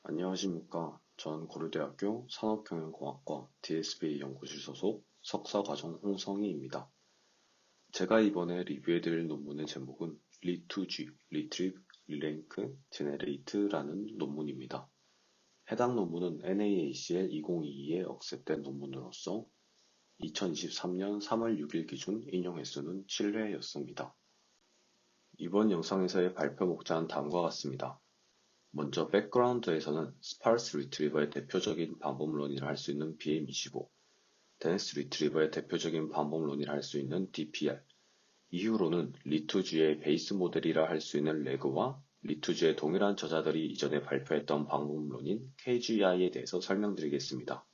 안녕하십니까. 전 고려대학교 산업경영공학과 DSB 연구실 소속 석사과정 홍성희입니다. 제가 이번에 리뷰해드릴 논문의 제목은 Re2G, Retrieve, Rerank, Generate라는 논문입니다. 해당 논문은 NAACL 2022에 억셉된 논문으로서 2023년 3월 6일 기준 인용 횟수는 7회였습니다. 이번 영상에서의 발표 목차는 다음과 같습니다. 먼저 백그라운드에서는 스파르스 리트리버의 대표적인 방법론이라 할 수 있는 BM25, 덴스 리트리버의 대표적인 방법론이라 할 수 있는 DPR, 이후로는 리투지의 베이스 모델이라 할 수 있는 레그와 리투지의 동일한 저자들이 이전에 발표했던 방법론인 KGI에 대해서 설명드리겠습니다.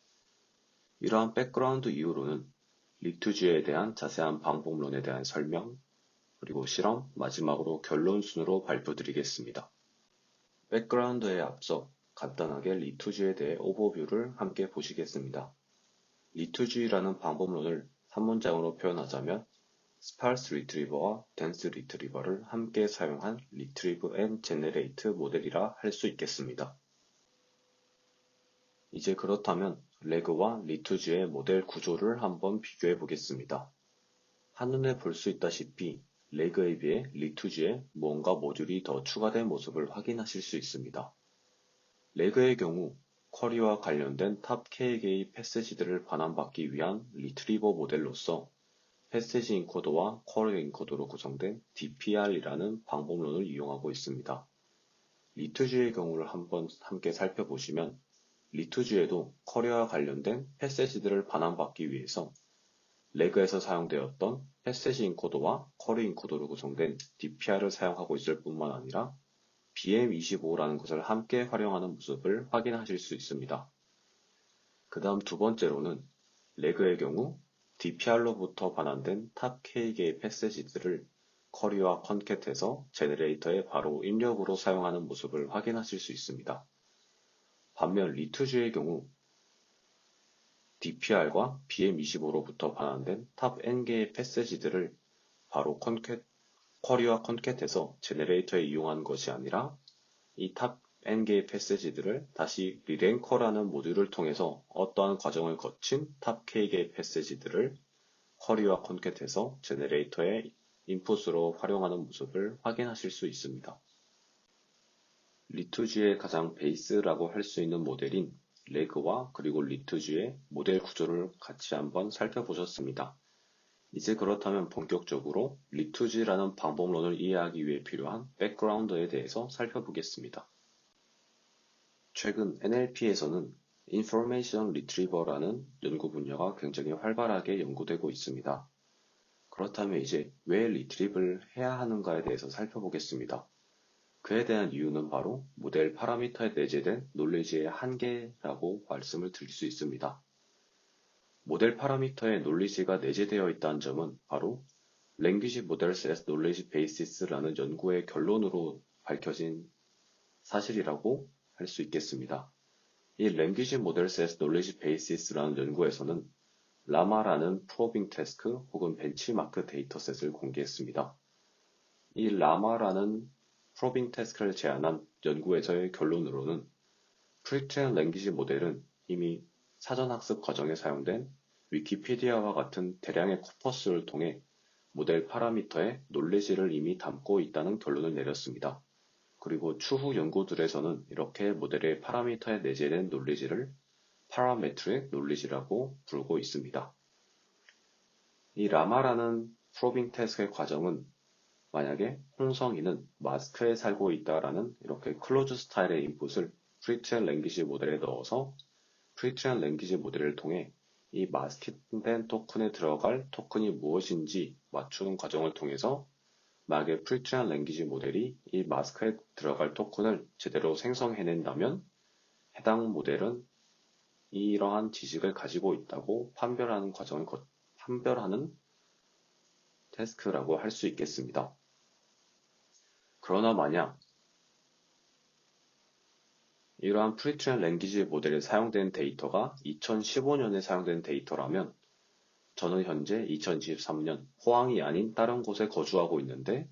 이러한 백그라운드 이후로는 리투지에 대한 자세한 방법론에 대한 설명, 그리고 실험, 마지막으로 결론 순으로 발표드리겠습니다. 백그라운드에 앞서 간단하게 리투지에 대해 오버뷰를 함께 보시겠습니다. 리투지라는 방법론을 한 문장으로 표현하자면 스파르스 리트리버와 덴스 리트리버를 함께 사용한 리트리브 앤 제네레이트 모델이라 할 수 있겠습니다. 이제 그렇다면 레그와 리투지의 모델 구조를 한번 비교해 보겠습니다. 한눈에 볼 수 있다시피 레그에 비해 리투지에 무언가 모듈이 더 추가된 모습을 확인하실 수 있습니다. 레그의 경우 쿼리와 관련된 탑 K개의 패스지들을 반환받기 위한 리트리버 모델로서 패스지 인코더와 쿼리 인코더로 구성된 DPR이라는 방법론을 이용하고 있습니다. 리투지의 경우를 한번 함께 살펴보시면 리투지에도 쿼리와 관련된 패스지들을 반환받기 위해서 레그에서 사용되었던 패스지 인코더와 쿼리 인코더로 구성된 DPR을 사용하고 있을 뿐만 아니라 BM25라는 것을 함께 활용하는 모습을 확인하실 수 있습니다. 그 다음 두 번째로는 레그의 경우 DPR로부터 반환된 탑 K개의 패스지들을 쿼리와 컨캣해서 제너레이터에 바로 입력으로 사용하는 모습을 확인하실 수 있습니다. 반면 리투지의 경우 DPR과 BM25로부터 반환된 탑 N개의 패스지들을 바로 쿼리와 컨캣해서 제너레이터에 이용한 것이 아니라 이 탑 N개의 패스지들을 다시 리랭커라는 모듈을 통해서 어떠한 과정을 거친 탑 K개의 패스지들을 쿼리와 컨캣해서 제너레이터의 인풋으로 활용하는 모습을 확인하실 수 있습니다. 리투지의 가장 베이스라고 할 수 있는 모델인 레그와 그리고 리투지의 모델 구조를 같이 한번 살펴보셨습니다. 이제 그렇다면 본격적으로 리투지라는 방법론을 이해하기 위해 필요한 백그라운드에 대해서 살펴보겠습니다. 최근 NLP에서는 Information Retrieval라는 연구 분야가 굉장히 활발하게 연구되고 있습니다. 그렇다면 이제 왜 리트리브를 해야 하는가에 대해서 살펴보겠습니다. 그에 대한 이유는 바로 모델 파라미터에 내재된 논리지의 한계라고 말씀을 드릴 수 있습니다. 모델 파라미터에 논리지가 내재되어 있다는 점은 바로 Language Models as Knowledge Bases라는 연구의 결론으로 밝혀진 사실이라고 할 수 있겠습니다. 이 Language Models as Knowledge Bases라는 연구에서는 라마라는 프로빙 태스크 혹은 벤치마크 데이터셋을 공개했습니다. 이 라마라는 프로빙 태스크를 제안한 연구에서의 결론으로는 프리트레인 랭귀지 모델은 이미 사전학습 과정에 사용된 위키피디아와 같은 대량의 코퍼스를 통해 모델 파라미터의 논리지를 이미 담고 있다는 결론을 내렸습니다. 그리고 추후 연구들에서는 이렇게 모델의 파라미터에 내재된 논리지를 파라메트릭 논리지라고 부르고 있습니다. 이 라마라는 프로빙 태스크의 과정은 만약에 홍성이는 마스크에 살고 있다라는 이렇게 클로즈 스타일의 인풋을 프리트레인 랭귀지 모델에 넣어서 프리트레인 랭귀지 모델을 통해 이 마스킹된 토큰에 들어갈 토큰이 무엇인지 맞추는 과정을 통해서 만약에 프리트레인 랭귀지 모델이 이 마스크에 들어갈 토큰을 제대로 생성해낸다면 해당 모델은 이러한 지식을 가지고 있다고 판별하는 과정을 판별하는 태스크라고 할 수 있겠습니다. 그러나 만약 이러한 프리트레인 랭귀지 모델에 사용된 데이터가 2015년에 사용된 데이터라면 저는 현재 2023년 포항이 아닌 다른 곳에 거주하고 있는데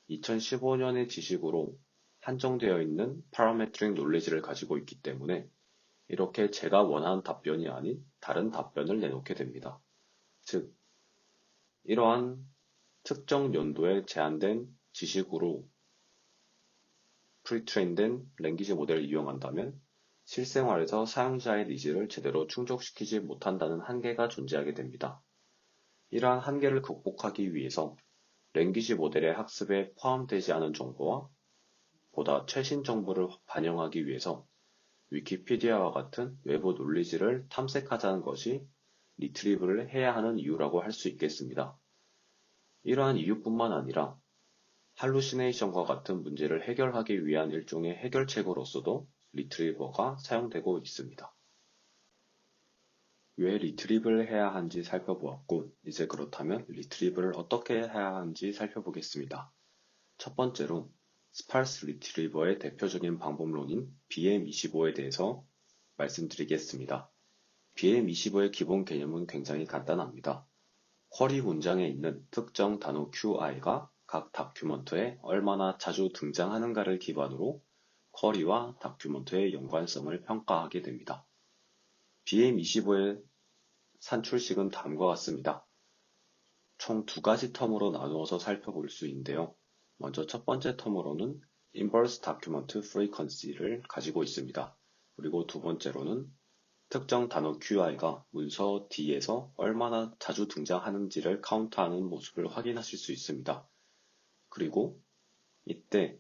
2015년의 지식으로 한정되어 있는 parametric knowledge를 가지고 있기 때문에 이렇게 제가 원하는 답변이 아닌 다른 답변을 내놓게 됩니다. 즉, 이러한 특정 연도에 제한된 지식으로 프리트레인된 랭귀지 모델을 이용한다면 실생활에서 사용자의 니즈를 제대로 충족시키지 못한다는 한계가 존재하게 됩니다. 이러한 한계를 극복하기 위해서 랭귀지 모델의 학습에 포함되지 않은 정보와 보다 최신 정보를 반영하기 위해서 위키피디아와 같은 외부 논리지를 탐색하자는 것이 리트리브를 해야 하는 이유라고 할 수 있겠습니다. 이러한 이유뿐만 아니라 할루시네이션과 같은 문제를 해결하기 위한 일종의 해결책으로서도 리트리버가 사용되고 있습니다. 왜 리트리브를 해야 하는지 살펴보았고, 이제 그렇다면 리트리브를 어떻게 해야 하는지 살펴보겠습니다. 첫 번째로 스파르스 리트리버의 대표적인 방법론인 BM25에 대해서 말씀드리겠습니다. BM25의 기본 개념은 굉장히 간단합니다. 쿼리 문장에 있는 특정 단어 QI가 각 다큐먼트에 얼마나 자주 등장하는가를 기반으로 쿼리와 다큐먼트의 연관성을 평가하게 됩니다. BM25의 산출식은 다음과 같습니다. 총 두 가지 텀으로 나누어서 살펴볼 수 있는데요. 먼저 첫 번째 텀으로는 Inverse Document Frequency를 가지고 있습니다. 그리고 두 번째로는 특정 단어 QI가 문서 D에서 얼마나 자주 등장하는지를 카운트하는 모습을 확인하실 수 있습니다. 그리고 이때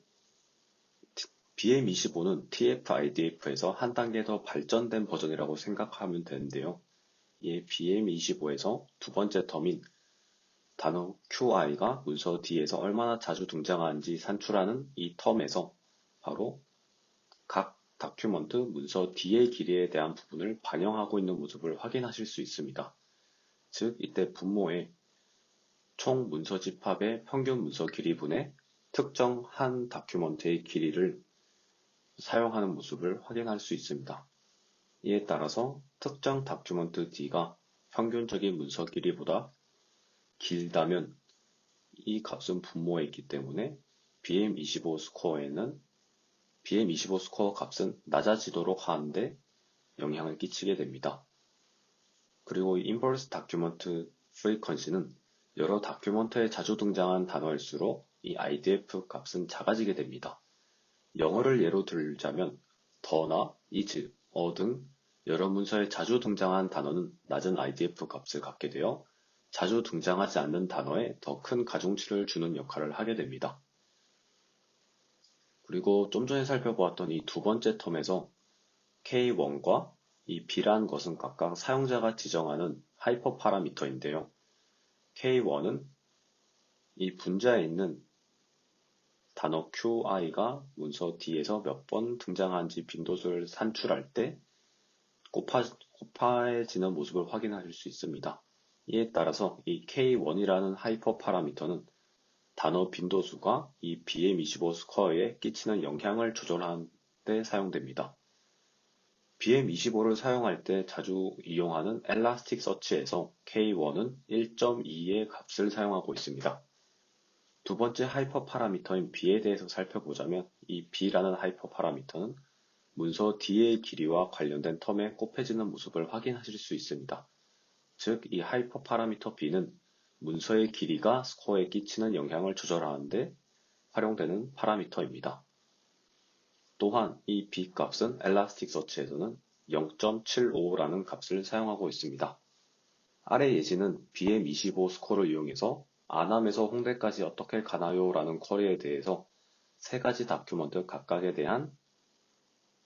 BM25는 TF-IDF에서 한 단계 더 발전된 버전이라고 생각하면 되는데요. 이 BM25에서 두 번째 텀인 단어 QI가 문서 D에서 얼마나 자주 등장하는지 산출하는 이 텀에서 바로 각 다큐먼트 문서 D의 길이에 대한 부분을 반영하고 있는 모습을 확인하실 수 있습니다. 즉, 이때 분모의 총 문서 집합의 평균 문서 길이분의 특정 한 다큐먼트의 길이를 사용하는 모습을 확인할 수 있습니다. 이에 따라서 특정 다큐먼트 D가 평균적인 문서 길이보다 길다면 이 값은 분모에 있기 때문에 BM25 스코어 값은 낮아지도록 하는데 영향을 끼치게 됩니다. 그리고 Inverse Document Frequency는 여러 다큐먼트에 자주 등장한 단어일수록 이 IDF 값은 작아지게 됩니다. 영어를 예로 들자면 더나 is, 등 여러 문서에 자주 등장한 단어는 낮은 IDF 값을 갖게 되어 자주 등장하지 않는 단어에 더 큰 가중치를 주는 역할을 하게 됩니다. 그리고 좀 전에 살펴보았던 이 두 번째 텀에서 K1과 이 B라는 것은 각각 사용자가 지정하는 하이퍼 파라미터인데요. K1은 이 분자에 있는 단어 QI가 문서 D에서 몇 번 등장하는지 빈도수를 산출할 때 곱해지는 모습을 확인하실 수 있습니다. 이에 따라서 이 K1이라는 하이퍼 파라미터는 단어 빈도수가 이 BM25 스코어에 끼치는 영향을 조절하는 데 사용됩니다. BM25를 사용할 때 자주 이용하는 엘라스틱 서치에서 K1은 1.2의 값을 사용하고 있습니다. 두 번째 하이퍼 파라미터인 B에 대해서 살펴보자면 이 B라는 하이퍼 파라미터는 문서 D의 길이와 관련된 텀에 곱해지는 모습을 확인하실 수 있습니다. 즉, 이 하이퍼 파라미터 B는 문서의 길이가 스코어에 끼치는 영향을 조절하는 데 활용되는 파라미터입니다. 또한 이 B 값은 엘라스틱 서치에서는 0.75라는 값을 사용하고 있습니다. 아래 예시는 BM25 스코어를 이용해서 아남에서 홍대까지 어떻게 가나요? 라는 쿼리에 대해서 세 가지 다큐먼트 각각에 대한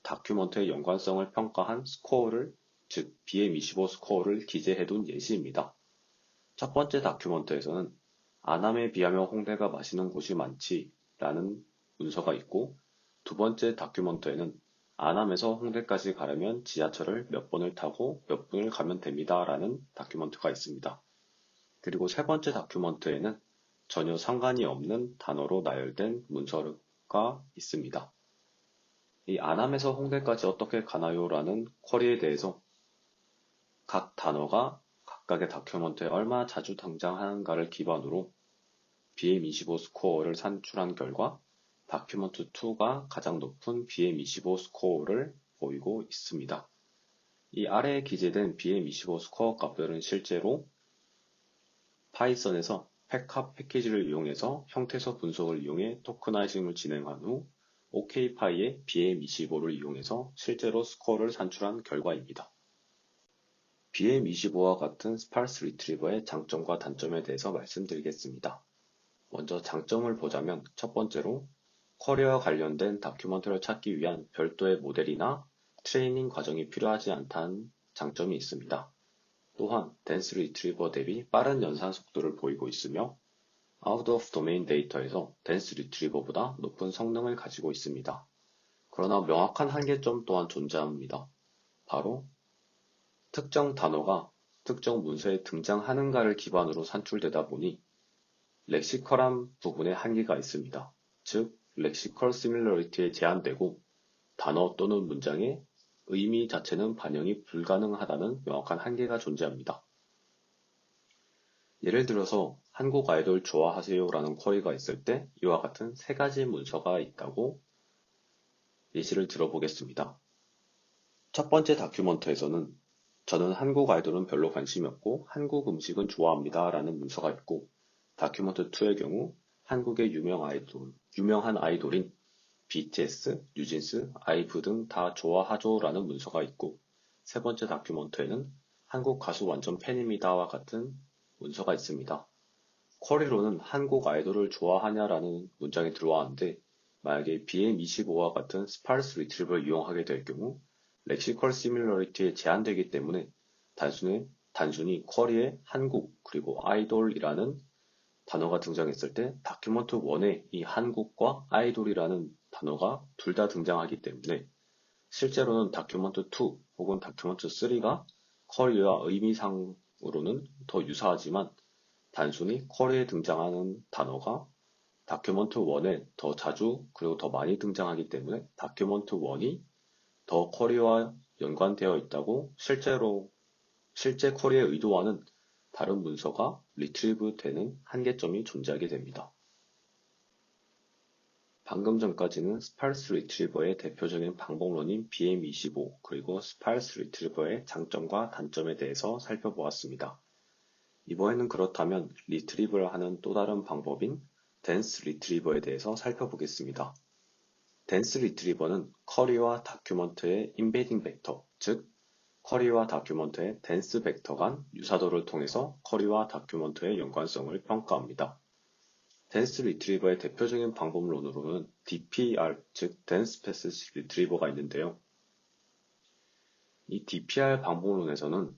다큐먼트의 연관성을 평가한 스코어를, 즉 BM25 스코어를 기재해둔 예시입니다. 첫 번째 다큐먼트에서는 아남에 비하면 홍대가 마시는 곳이 많지 라는 문서가 있고, 두 번째 다큐먼트에는 아남에서 홍대까지 가려면 지하철을 몇 번을 타고 몇 분을 가면 됩니다 라는 다큐먼트가 있습니다. 그리고 세 번째 다큐먼트에는 전혀 상관이 없는 단어로 나열된 문서가 있습니다. 이 아남에서 홍대까지 어떻게 가나요? 라는 쿼리에 대해서 각 단어가 각각의 다큐먼트에 얼마나 자주 등장하는가를 기반으로 BM25 스코어를 산출한 결과 다큐먼트 2가 가장 높은 BM25 스코어를 보이고 있습니다. 이 아래에 기재된 BM25 스코어 값들은 실제로 파이썬에서 팩합 패키지를 이용해서 형태소 분석을 이용해 토크나이징을 진행한 후 OK파이의 BM25를 이용해서 실제로 스코어를 산출한 결과입니다. BM25와 같은 스파르스 리트리버의 장점과 단점에 대해서 말씀드리겠습니다. 먼저 장점을 보자면 첫 번째로 쿼리와 관련된 다큐먼트를 찾기 위한 별도의 모델이나 트레이닝 과정이 필요하지 않다는 장점이 있습니다. 또한 덴스 리트리버 대비 빠른 연산 속도를 보이고 있으며 아웃 오브 도메인 데이터에서 덴스 리트리버보다 높은 성능을 가지고 있습니다. 그러나 명확한 한계점 또한 존재합니다. 바로 특정 단어가 특정 문서에 등장하는가를 기반으로 산출되다 보니 렉시컬한 부분에 한계가 있습니다. 즉, 렉시컬 시밀러리티에 제한되고 단어 또는 문장의 의미 자체는 반영이 불가능하다는 명확한 한계가 존재합니다. 예를 들어서 한국 아이돌 좋아하세요라는 쿼리가 있을 때 이와 같은 세 가지 문서가 있다고 예시를 들어보겠습니다. 첫 번째 다큐먼트에서는 저는 한국 아이돌은 별로 관심이 없고 한국 음식은 좋아합니다 라는 문서가 있고 다큐먼트 2의 경우 한국의 유명한 아이돌인 BTS, 뉴진스, 아이브 등 다 좋아하죠 라는 문서가 있고 세 번째 다큐먼트에는 한국 가수 완전 팬입니다와 같은 문서가 있습니다. 쿼리로는 한국 아이돌을 좋아하냐라는 문장이 들어왔는데 만약에 BM25와 같은 스파르스 리트리버를 이용하게 될 경우 렉시컬 시밀러리티에 제한되기 때문에 단순히 쿼리에 한국 그리고 아이돌이라는 단어가 등장했을 때 다큐먼트 1에 이 한국과 아이돌이라는 단어가 둘 다 등장하기 때문에 실제로는 다큐먼트 2 혹은 다큐먼트 3가 쿼리와 의미상으로는 더 유사하지만 단순히 쿼리에 등장하는 단어가 다큐먼트 1에 더 자주 그리고 더 많이 등장하기 때문에 다큐먼트 1이 더 쿼리와 연관되어 있다고 실제 쿼리의 의도와는 다른 문서가 리트리브 되는 한계점이 존재하게 됩니다. 방금 전까지는 스파르스 리트리버의 대표적인 방법론인 BM25 그리고 스파르스 리트리버의 장점과 단점에 대해서 살펴보았습니다. 이번에는 그렇다면 리트리브를 하는 또 다른 방법인 덴스 리트리버에 대해서 살펴보겠습니다. 덴스 리트리버는 쿼리와 다큐먼트의 임베딩 벡터, 즉 쿼리와 다큐먼트의 덴스 벡터 간 유사도를 통해서 쿼리와 다큐먼트의 연관성을 평가합니다. 덴스 리트리버의 대표적인 방법론으로는 DPR, 즉 덴스 패시지 리트리버가 있는데요. 이 DPR 방법론에서는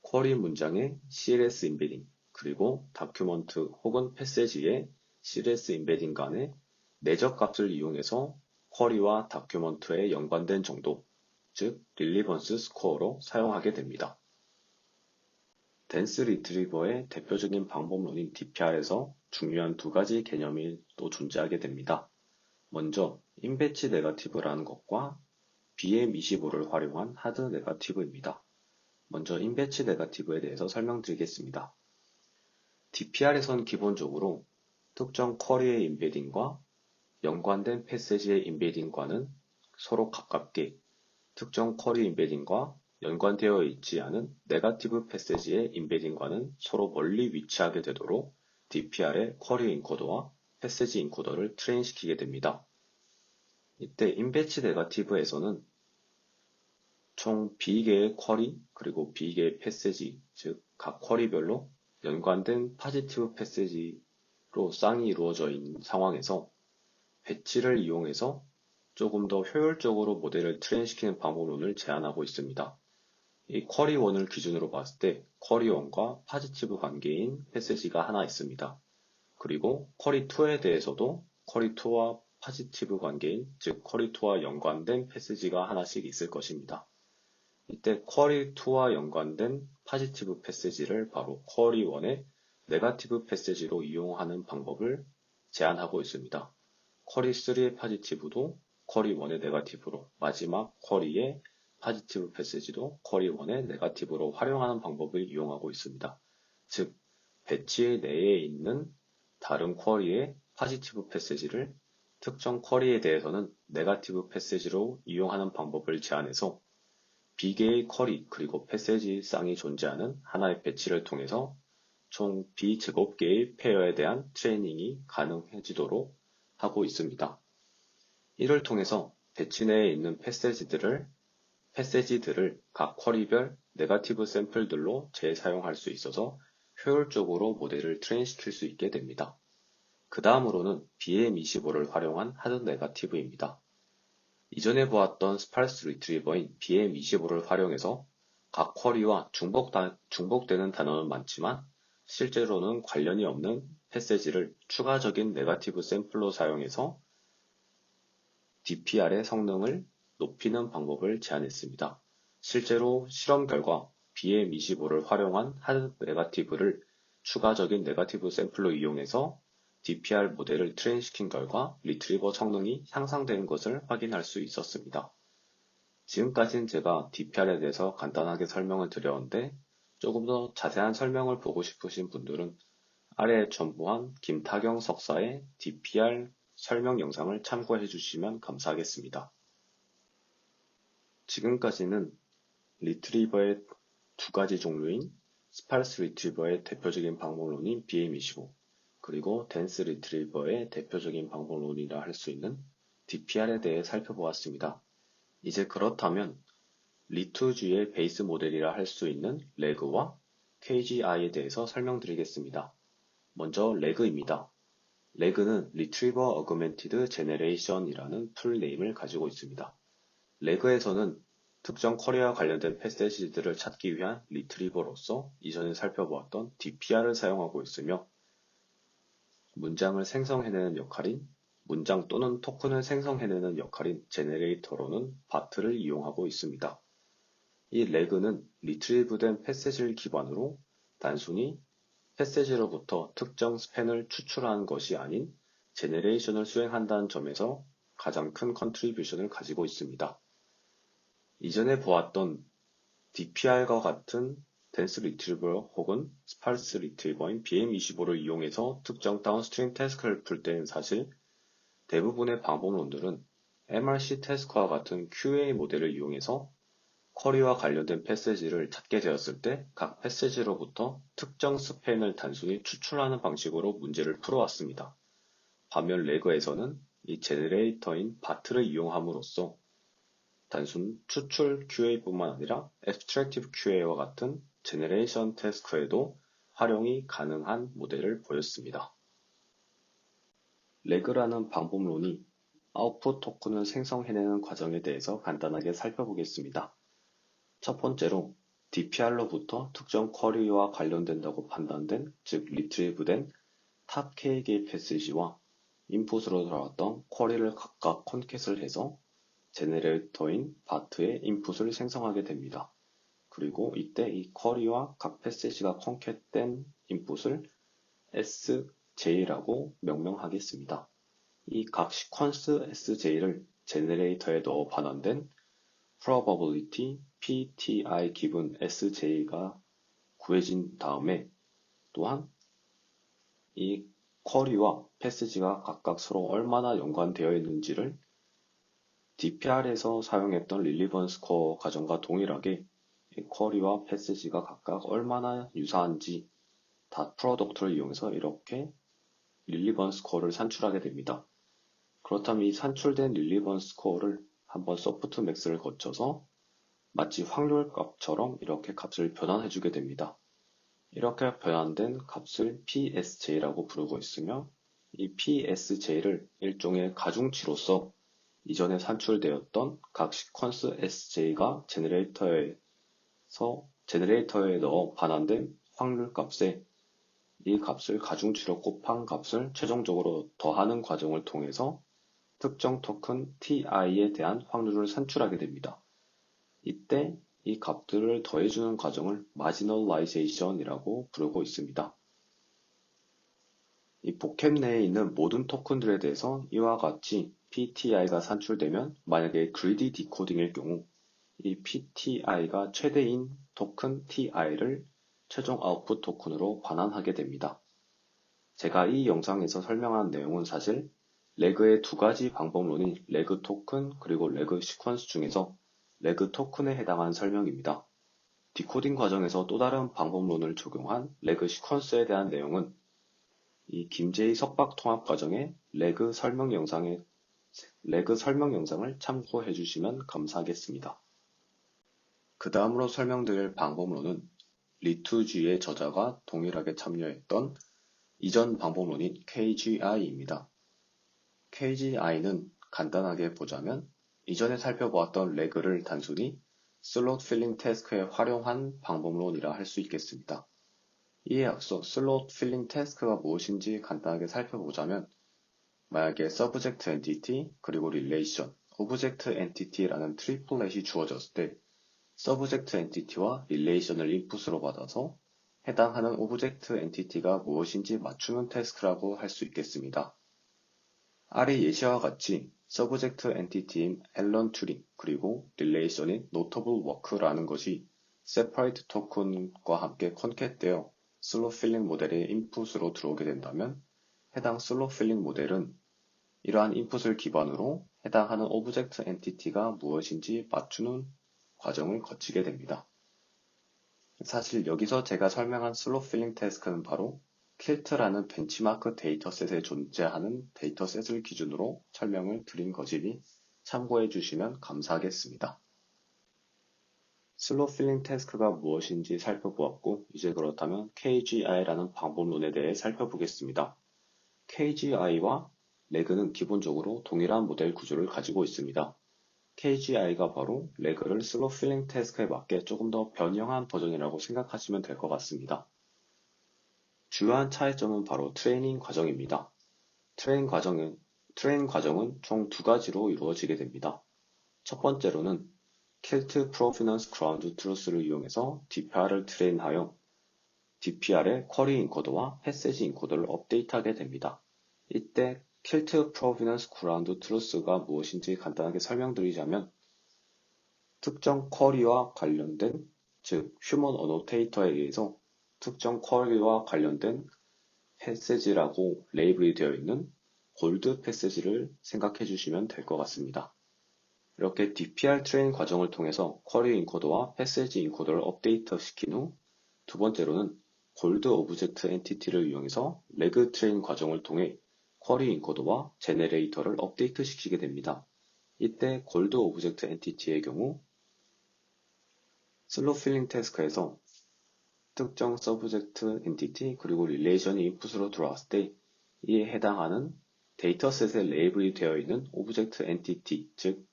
쿼리 문장의 CLS 임베딩, 그리고 다큐먼트 혹은 패세지의 CLS 임베딩 간의 내적 값을 이용해서 쿼리와 다큐먼트에 연관된 정도, 즉 릴리번스 스코어로 사용하게 됩니다. 덴스 리트리버의 대표적인 방법론인 DPR에서 중요한 두 가지 개념이 또 존재하게 됩니다. 먼저 인배치 네거티브라는 것과 BM25를 활용한 하드 네거티브입니다. 먼저 인배치 네거티브에 대해서 설명드리겠습니다. DPR에선 기본적으로 특정 쿼리의 임베딩과 연관된 패세지의 임베딩과는 서로 가깝게 특정 쿼리 임베딩과 연관되어 있지 않은 네거티브 패세지의 임베딩과는 서로 멀리 위치하게 되도록 DPR의 쿼리 인코더와 패세지 인코더를 트레인시키게 됩니다. 이때 인배치 네거티브에서는 총 B개의 쿼리 그리고 B개의 패세지, 즉 각 쿼리별로 연관된 파지티브 패세지로 쌍이 이루어져 있는 상황에서 배치를 이용해서 조금 더 효율적으로 모델을 트레인시키는 방법론을 제안하고 있습니다. 이 쿼리 1을 기준으로 봤을 때 쿼리 1과 파지티브 관계인 패세지가 하나 있습니다. 그리고 쿼리 2에 대해서도 쿼리 2와 파지티브 관계인, 즉 쿼리 2와 연관된 패세지가 하나씩 있을 것입니다. 이때 쿼리 2와 연관된 파지티브 패세지를 바로 쿼리 1의 네거티브 패세지로 이용하는 방법을 제안하고 있습니다. 쿼리 3의 파지티브도 쿼리 1의 네거티브로, 마지막 쿼리의 파지티브 패세지도 쿼리 1의 네거티브로 활용하는 방법을 이용하고 있습니다. 즉, 배치 내에 있는 다른 쿼리의 포지티브 패시지를 특정 쿼리에 대해서는 네거티브 패시지로 이용하는 방법을 제안해서 B개의 쿼리 그리고 패시지 쌍이 존재하는 하나의 배치를 통해서 총 B제곱개의 페어에 대한 트레이닝이 가능해지도록 하고 있습니다. 이를 통해서 배치 내에 있는 패시지들을 각 쿼리별 네거티브 샘플들로 재사용할 수 있어서 효율적으로 모델을 트레인시킬 수 있게 됩니다. 그 다음으로는 BM25를 활용한 하드 네거티브입니다. 이전에 보았던 스파르스 리트리버인 BM25를 활용해서 각 쿼리와 중복되는 단어는 많지만 실제로는 관련이 없는 패시지를 추가적인 네거티브 샘플로 사용해서 DPR의 성능을 높이는 방법을 제안했습니다. 실제로 실험 결과 BM25를 활용한 하드 네거티브를 추가적인 네거티브 샘플로 이용해서 DPR 모델을 트레인시킨 결과 리트리버 성능이 향상되는 것을 확인할 수 있었습니다. 지금까지는 제가 DPR에 대해서 간단하게 설명을 드렸는데 조금 더 자세한 설명을 보고 싶으신 분들은 아래에 첨부한 김타경 석사의 DPR 설명 영상을 참고해 주시면 감사하겠습니다. 지금까지는 리트리버의 두 가지 종류인 스파르스 리트리버의 대표적인 방법론인 BM25 그리고 덴스 리트리버의 대표적인 방법론이라 할 수 있는 DPR에 대해 살펴보았습니다. 이제 그렇다면 리투주의 베이스 모델이라 할 수 있는 레그와 KGI에 대해서 설명드리겠습니다. 먼저 레그입니다. 레그는 Retriever Augmented Generation이라는 풀네임을 가지고 있습니다. 레그에서는 특정 쿼리와 관련된 패시지들을 찾기 위한 리트리버로서 이전에 살펴보았던 DPR을 사용하고 있으며 문장을 생성해내는 역할인 문장 또는 토큰을 생성해내는 역할인 제네레이터로는 바트를 이용하고 있습니다. 이 레그는 리트리브된 패시지를 기반으로 단순히 패시지로부터 특정 스팬을 추출하는 것이 아닌 제네레이션을 수행한다는 점에서 가장 큰 컨트리뷰션을 가지고 있습니다. 이전에 보았던 DPR과 같은 덴스 리트리버 혹은 스파르스 리트리버인 BM25를 이용해서 특정 다운스트림 태스크를 풀 때는 사실 대부분의 방법론들은 MRC 태스크와 같은 QA 모델을 이용해서 쿼리와 관련된 패시지를 찾게 되었을 때 각 패시지로부터 특정 스팬을 단순히 추출하는 방식으로 문제를 풀어왔습니다. 반면 레그에서는 이 제네레이터인 바트를 이용함으로써 단순 추출 QA뿐만 아니라 Extractive QA와 같은 제네레이션 태스크에도 활용이 가능한 모델을 보였습니다. 레그라는 방법론이 아웃풋 토큰을 생성해내는 과정에 대해서 간단하게 살펴보겠습니다. 첫 번째로 DPR로부터 특정 쿼리와 관련된다고 판단된, 즉 리트리브된 탑 K개의 패시지와 인풋으로 들어왔던 쿼리를 각각 콘캣을 해서 제네레이터인 바트의 인풋을 생성하게 됩니다. 그리고 이때 이 쿼리와 각 패시지가 콘캣된 인풋을 SJ라고 명명하겠습니다. 이 각 시퀀스 SJ를 제네레이터에 넣어 반환된 probability PTI 기분 SJ가 구해진 다음에 또한 이 쿼리와 패시지가 각각 서로 얼마나 연관되어 있는지를 DPR에서 사용했던 릴리번스 스코어 과정과 동일하게 이 쿼리와 패시지가 각각 얼마나 유사한지 닷 프로덕트를 이용해서 이렇게 릴리번스 스코어를 산출하게 됩니다. 그렇다면 이 산출된 릴리번스 스코어를 한번 소프트맥스를 거쳐서 마치 확률값처럼 이렇게 값을 변환해주게 됩니다. 이렇게 변환된 값을 PSJ라고 부르고 있으며 이 PSJ를 일종의 가중치로서 이전에 산출되었던 각 시퀀스 SJ가 제네레이터에 넣어 반환된 확률값에 이 값을 가중치로 곱한 값을 최종적으로 더하는 과정을 통해서 특정 토큰 TI에 대한 확률을 산출하게 됩니다. 이때 이 값들을 더해주는 과정을 마지널라이제이션이라고 부르고 있습니다. 이 포켓 내에 있는 모든 토큰들에 대해서 이와 같이 PTI가 산출되면 만약에 그리디 디코딩일 경우 이 PTI가 최대인 토큰 TI를 최종 아웃풋 토큰으로 반환하게 됩니다. 제가 이 영상에서 설명한 내용은 사실 레그의 두 가지 방법론인 레그 토큰 그리고 레그 시퀀스 중에서 레그 토큰에 해당한 설명입니다. 디코딩 과정에서 또 다른 방법론을 적용한 레그 시퀀스에 대한 내용은 이 김제희 석박 통합 과정의 레그 설명 영상을 참고해 주시면 감사하겠습니다. 그 다음으로 설명드릴 방법론은 리투지의 저자가 동일하게 참여했던 이전 방법론인 KGI입니다. KGI는 간단하게 보자면 이전에 살펴보았던 레그를 단순히 슬롯 필링 태스크에 활용한 방법론이라 할 수 있겠습니다. 이에 앞서 슬롯 필링 태스크가 무엇인지 간단하게 살펴보자면 만약에 서브젝트 엔티티 그리고 릴레이션, 오브젝트 엔티티라는 트리플렛이 주어졌을 때 서브젝트 엔티티와 릴레이션을 인풋으로 받아서 해당하는 오브젝트 엔티티가 무엇인지 맞추는 태스크라고 할 수 있겠습니다. 아래 예시와 같이 서브젝트 엔티티인 앨런 튜링 그리고 릴레이션인 notable work라는 것이 separate token과 함께 컨캣되어 슬롯 필링 모델의 인풋으로 들어오게 된다면 해당 슬롯 필링 모델은 이러한 인풋을 기반으로 해당하는 오브젝트 엔티티가 무엇인지 맞추는 과정을 거치게 됩니다. 사실 여기서 제가 설명한 슬롯 필링 태스크는 바로 킬트라는 벤치마크 데이터셋에 존재하는 데이터셋을 기준으로 설명을 드린 것이니 참고해 주시면 감사하겠습니다. 슬롯 필링 태스크가 무엇인지 살펴보았고 이제 그렇다면 KGI라는 방법론에 대해 살펴보겠습니다. KGI와 레그는 기본적으로 동일한 모델 구조를 가지고 있습니다. KGI가 바로 레그를 슬롯 필링 태스크에 맞게 조금 더 변형한 버전이라고 생각하시면 될 것 같습니다. 주요한 차이점은 바로 트레이닝 과정입니다. 트레인 과정은 총 두 가지로 이루어지게 됩니다. 첫 번째로는 킬트 프로피넌스 그라운드 트루스를 이용해서 DPR을 트레인하여 DPR의 쿼리 인코더와 패세지 인코더를 업데이트하게 됩니다. 이때 킬트 프로피넌스 그라운드 트루스가 무엇인지 간단하게 설명드리자면 특정 쿼리와 관련된 즉 휴먼 어노테이터에 의해서 특정 쿼리와 관련된 패세지라고 레이블이 되어 있는 골드 패세지를 생각해 주시면 될 것 같습니다. 이렇게 DPR 트레인 과정을 통해서 쿼리 인코더와 패세지 인코더를 업데이트 시킨 후 두 번째로는 골드 오브젝트 엔티티를 이용해서 레그 트레인 과정을 통해 쿼리 인코더와 제네레이터를 업데이트 시키게 됩니다. 이때 골드 오브젝트 엔티티의 경우 슬롯 필링 태스크에서 특정 서브젝트 엔티티 그리고 릴레이션이 인풋으로 들어왔을 때 이에 해당하는 데이터셋에 레이블이 되어 있는 오브젝트 엔티티, 즉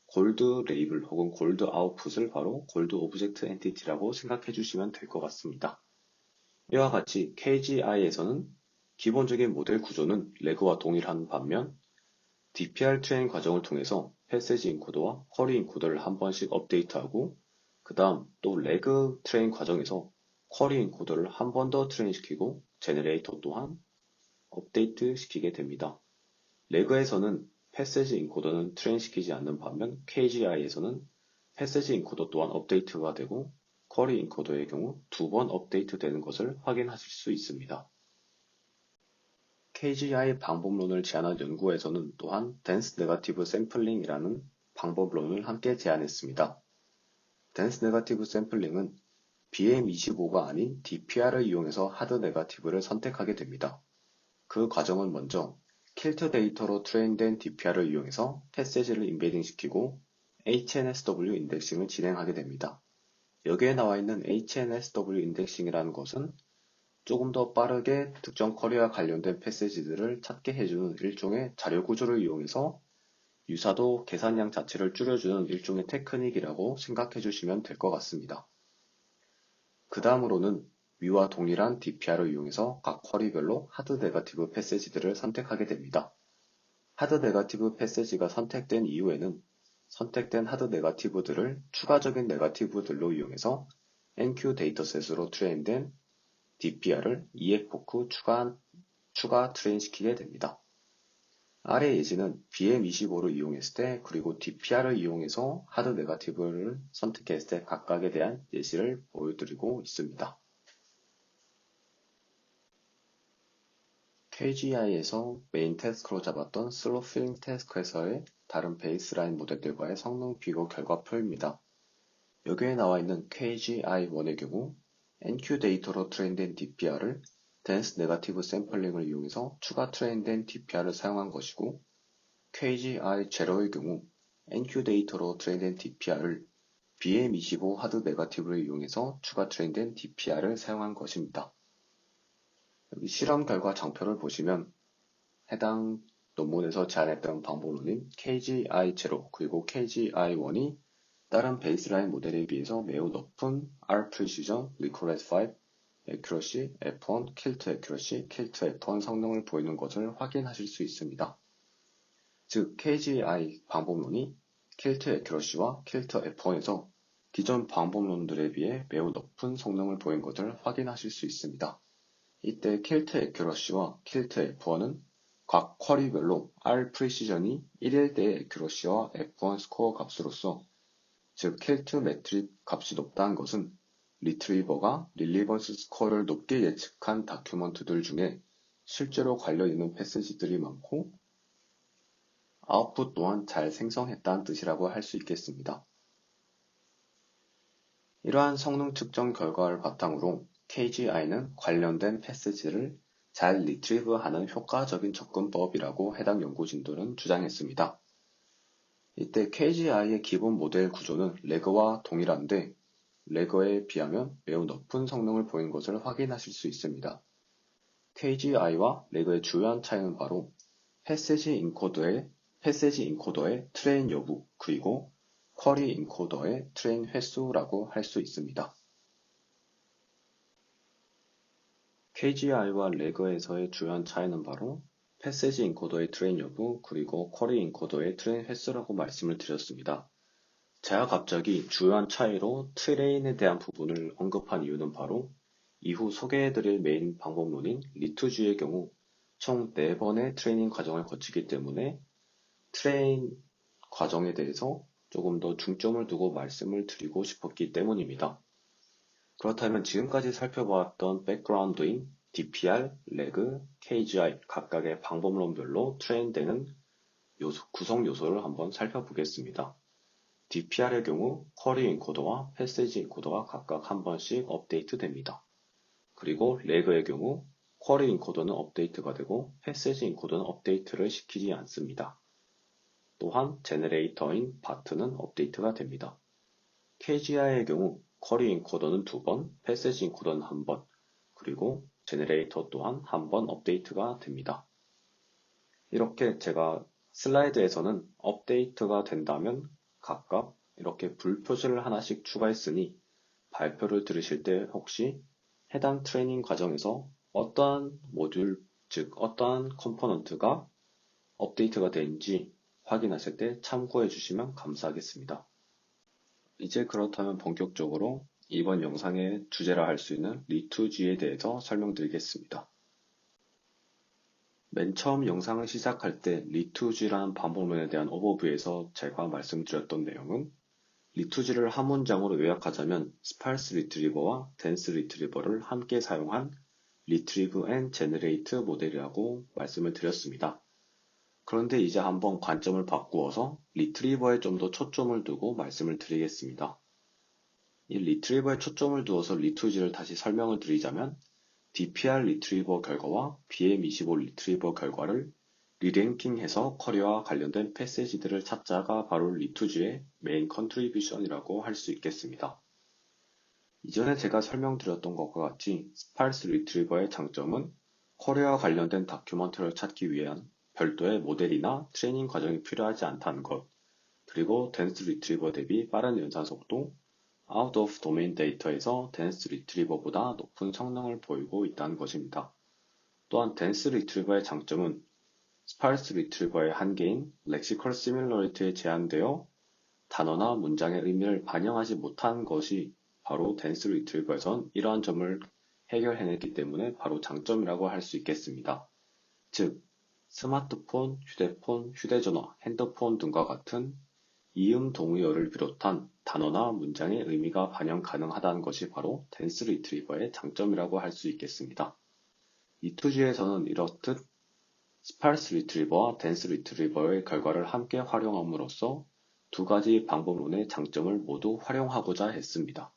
골드 레이블 혹은 골드 아웃풋을 바로 골드 오브젝트 엔티티라고 생각해 주시면 될 것 같습니다. 이와 같이 KGI에서는 기본적인 모델 구조는 레그와 동일한 반면 DPR 트레인 과정을 통해서 패세지 인코더와 쿼리 인코더를 한 번씩 업데이트하고 그 다음 또 레그 트레인 과정에서 쿼리 인코더를 한 번 더 트레인시키고 제너레이터 또한 업데이트 시키게 됩니다. 레그에서는 패세지 인코더는 트레인시키지 않는 반면 KGI에서는 패세지 인코더 또한 업데이트가 되고 쿼리 인코더의 경우 두 번 업데이트 되는 것을 확인하실 수 있습니다. KGI 방법론을 제안한 연구에서는 또한 댄스 네거티브 샘플링이라는 방법론을 함께 제안했습니다. 댄스 네거티브 샘플링은 BM25가 아닌 DPR을 이용해서 하드 네거티브를 선택하게 됩니다. 그 과정은 먼저 킬트 데이터로 트레인된 DPR을 이용해서 패세지를 인베딩시키고 HNSW 인덱싱을 진행하게 됩니다. 여기에 나와 있는 HNSW 인덱싱이라는 것은 조금 더 빠르게 특정 쿼리와 관련된 패세지들을 찾게 해주는 일종의 자료 구조를 이용해서 유사도 계산량 자체를 줄여주는 일종의 테크닉이라고 생각해 주시면 될 것 같습니다. 그 다음으로는 위와 동일한 DPR을 이용해서 각 쿼리별로 하드 네거티브 패세지들을 선택하게 됩니다. 하드 네거티브 패세지가 선택된 이후에는 선택된 하드 네거티브들을 추가적인 네거티브들로 이용해서 NQ 데이터셋으로 트레인된 DPR을 EF포크 추가 트레인시키게 됩니다. 아래 예시는 BM25를 이용했을 때 그리고 DPR을 이용해서 하드 네거티브를 선택했을 때 각각에 대한 예시를 보여드리고 있습니다. KGI에서 메인 태스크로 잡았던 슬롯 필링 태스크에서의 다른 베이스라인 모델들과의 성능 비교 결과표입니다. 여기에 나와 있는 KGI1의 경우 NQ 데이터로 트레인된 DPR을 dense 네거티브 샘플링을 이용해서 추가 트레인된 DPR을 사용한 것이고, KGI0의 경우 NQ 데이터로 트레인된 DPR을 BM25 하드 네거티브를 이용해서 추가 트레인된 DPR을 사용한 것입니다. 여기 실험 결과 장표를 보시면 해당 논문에서 제안했던 방법론인 KGI0 그리고 KGI1이 다른 베이스라인 모델에 비해서 매우 높은 R Precision, Liquid 5, Accuracy, F1, Kill to Accuracy, Kill to F1 성능을 보이는 것을 확인하실 수 있습니다. 즉, KGI 방법론이 Kill to Accuracy와 Kill to F1에서 기존 방법론들에 비해 매우 높은 성능을 보인 것을 확인하실 수 있습니다. 이때 Kill to Accuracy와 Kill to F1은 각 쿼리별로 R Precision이 1일 때의 Accuracy와 F1 스코어 값으로서, 즉 Kill to 매트릭 값이 높다는 것은 리트리버가 릴리번스 스코어를 높게 예측한 다큐먼트들 중에 실제로 관련있는 패스지들이 많고 아웃풋 또한 잘 생성했다는 뜻이라고 할 수 있겠습니다. 이러한 성능 측정 결과를 바탕으로 KGI는 관련된 패스지를 잘 리트리브하는 효과적인 접근법이라고 해당 연구진들은 주장했습니다. 이때 KGI의 기본 모델 구조는 레그와 동일한데 레그에 비하면 매우 높은 성능을 보인 것을 확인하실 수 있습니다. KGI와 레그의 주요한 차이는 바로 패세지 인코더의 트레인 여부 그리고 쿼리 인코더의 트레인 횟수라고 할 수 있습니다. KGI와 레그에서의 주요한 차이는 바로 패세지 인코더의 트레인 여부 그리고 쿼리 인코더의 트레인 횟수라고 말씀을 드렸습니다. 제가 갑자기 주요한 차이로 트레인에 대한 부분을 언급한 이유는 바로 이후 소개해드릴 메인 방법론인 리투지의 경우 총 4번의 트레이닝 과정을 거치기 때문에 트레인 과정에 대해서 조금 더 중점을 두고 말씀을 드리고 싶었기 때문입니다. 그렇다면 지금까지 살펴보았던 백그라운드인 DPR, 레그, KGI 각각의 방법론별로 트레인되는 구성 요소를 한번 살펴보겠습니다. DPR의 경우 쿼리 인코더와 패세지 인코더가 각각 한 번씩 업데이트 됩니다. 그리고 레그의 경우 쿼리 인코더는 업데이트가 되고 패세지 인코더는 업데이트를 시키지 않습니다. 또한 제너레이터인 바트는 업데이트가 됩니다. KGI의 경우 쿼리 인코더는 2번, 패세지 인코더는 1번, 그리고 제너레이터 또한 1번 업데이트가 됩니다. 이렇게 제가 슬라이드에서는 업데이트가 된다면 각각 이렇게 불표시를 하나씩 추가했으니 발표를 들으실 때 혹시 해당 트레이닝 과정에서 어떠한 모듈, 즉 어떠한 컴포넌트가 업데이트가 되는지 확인하실 때 참고해 주시면 감사하겠습니다. 이제 그렇다면 본격적으로 이번 영상의 주제라 할 수 있는 리투지에 대해서 설명드리겠습니다. 맨 처음 영상을 시작할 때 리투지라는 방법론에 대한 오버뷰에서 제가 말씀드렸던 내용은 리투지를 한 문장으로 요약하자면 스파르스 리트리버와 덴스 리트리버를 함께 사용한 리트리브 앤 제너레이트 모델이라고 말씀을 드렸습니다. 그런데 이제 한번 관점을 바꾸어서 리트리버에 좀 더 초점을 두고 말씀을 드리겠습니다. 이 리트리버에 초점을 두어서 리투지를 다시 설명을 드리자면 DPR 리트리버 결과와 BM25 리트리버 결과를 리랭킹해서 쿼리와 관련된 패세지들을 찾자가 바로 리투지의 메인 컨트리뷰션이라고 할 수 있겠습니다. 이전에 제가 설명드렸던 것과 같이 스파르스 리트리버의 장점은 쿼리와 관련된 다큐먼트를 찾기 위한 별도의 모델이나 트레이닝 과정이 필요하지 않다는 것, 그리고 덴스 리트리버 대비 빠른 연산 속도, out of domain 데이터에서 덴스 리트리버보다 높은 성능을 보이고 있다는 것입니다. 또한 덴스 리트리버의 장점은 스파르스 리트리버의 한계인 렉시컬 시밀러리티에 제한되어 단어나 문장의 의미를 반영하지 못한 것이 바로 덴스 리트리버에선 이러한 점을 해결해냈기 때문에 바로 장점이라고 할 수 있겠습니다. 즉, 스마트폰, 휴대폰, 휴대전화, 핸드폰 등과 같은 이음 동의어를 비롯한 단어나 문장의 의미가 반영 가능하다는 것이 바로 덴스 리트리버의 장점이라고 할 수 있겠습니다. 리투지에서는 이렇듯 스파르스 리트리버와 덴스 리트리버의 결과를 함께 활용함으로써 두 가지 방법론의 장점을 모두 활용하고자 했습니다.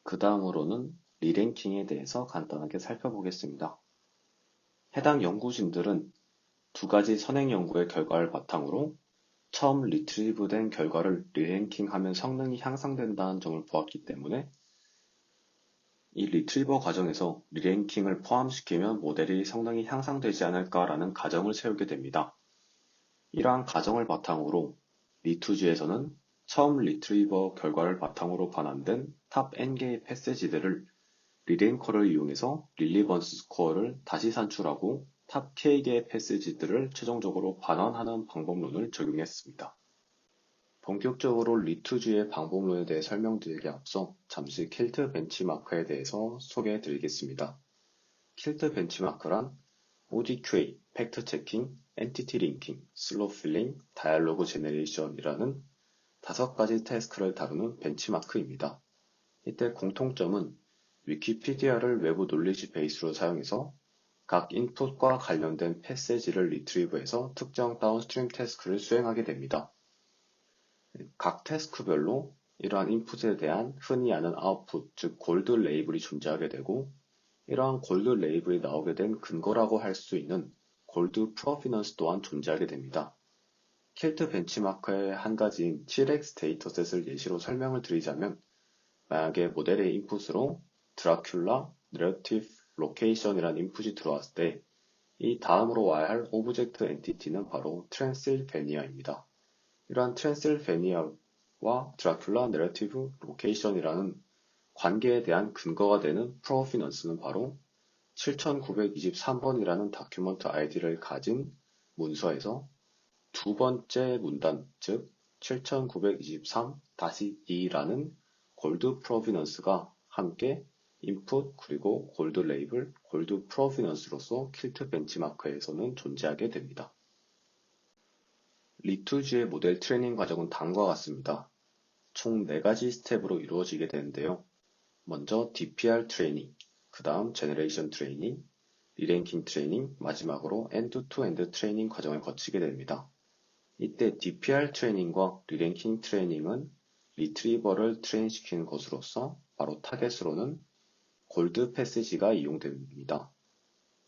그 다음으로는 리랭킹에 대해서 간단하게 살펴보겠습니다. 해당 연구진들은 두 가지 선행 연구의 결과를 바탕으로 처음 리트리브된 결과를 리랭킹하면 성능이 향상된다는 점을 보았기 때문에 이 리트리버 과정에서 리랭킹을 포함시키면 모델이 성능이 향상되지 않을까라는 가정을 세우게 됩니다. 이러한 가정을 바탕으로 리투지에서는 처음 리트리버 결과를 바탕으로 반환된 탑 n개의 패세지들을 리랭커를 이용해서 릴리번스 스코어를 다시 산출하고 탑 k개의 패세지들을 최종적으로 반환하는 방법론을 적용했습니다. 본격적으로 리투지의 방법론에 대해 설명드리기 앞서 잠시 킬트 벤치마크에 대해서 소개해 드리겠습니다. 킬트 벤치마크란 ODQA, 팩트 체킹, 엔티티 링킹, 슬로우 필링, 다이얼로그 제너레이션이라는 5가지 태스크를 다루는 벤치마크입니다. 이때 공통점은 위키피디아를 외부 놀리지 베이스로 사용해서 각 인풋과 관련된 패세지를 리트리브해서 특정 다운스트림 태스크를 수행하게 됩니다. 각 태스크별로 이러한 인풋에 대한 흔히 아는 아웃풋, 즉 골드 레이블이 존재하게 되고 이러한 골드 레이블이 나오게 된 근거라고 할 수 있는 골드 프로피넌스 또한 존재하게 됩니다. 킬트 벤치마크의 한 가지인 7x 데이터셋을 예시로 설명을 드리자면 만약에 모델의 인풋으로 드라큘라, 내러티브, 로케이션이라는 인풋이 들어왔을 때 이 다음으로 와야 할 오브젝트 엔티티는 바로 트랜실베니아입니다. 이러한 트랜실베니아와 드라큘라, 내러티브, 로케이션이라는 관계에 대한 근거가 되는 프로피넌스는 바로 7923번이라는 다큐먼트 아이디를 가진 문서에서 두 번째 문단, 즉 7923-2라는 골드 프로비넌스가 함께 인풋 그리고 골드 레이블, 골드 프로비넌스로서 킬트 벤치마크에서는 존재하게 됩니다. 리투지의 모델 트레이닝 과정은 다음과 같습니다. 총 4가지 스텝으로 이루어지게 되는데요. 먼저 DPR 트레이닝, 그 다음 제너레이션 트레이닝, 리랭킹 트레이닝, 마지막으로 엔드-투-엔드 트레이닝 과정을 거치게 됩니다. 이때 DPR 트레이닝과 리랭킹 트레이닝은 리트리버를 트레인시키는 것으로서 바로 타겟으로는 골드 패시지가 이용됩니다.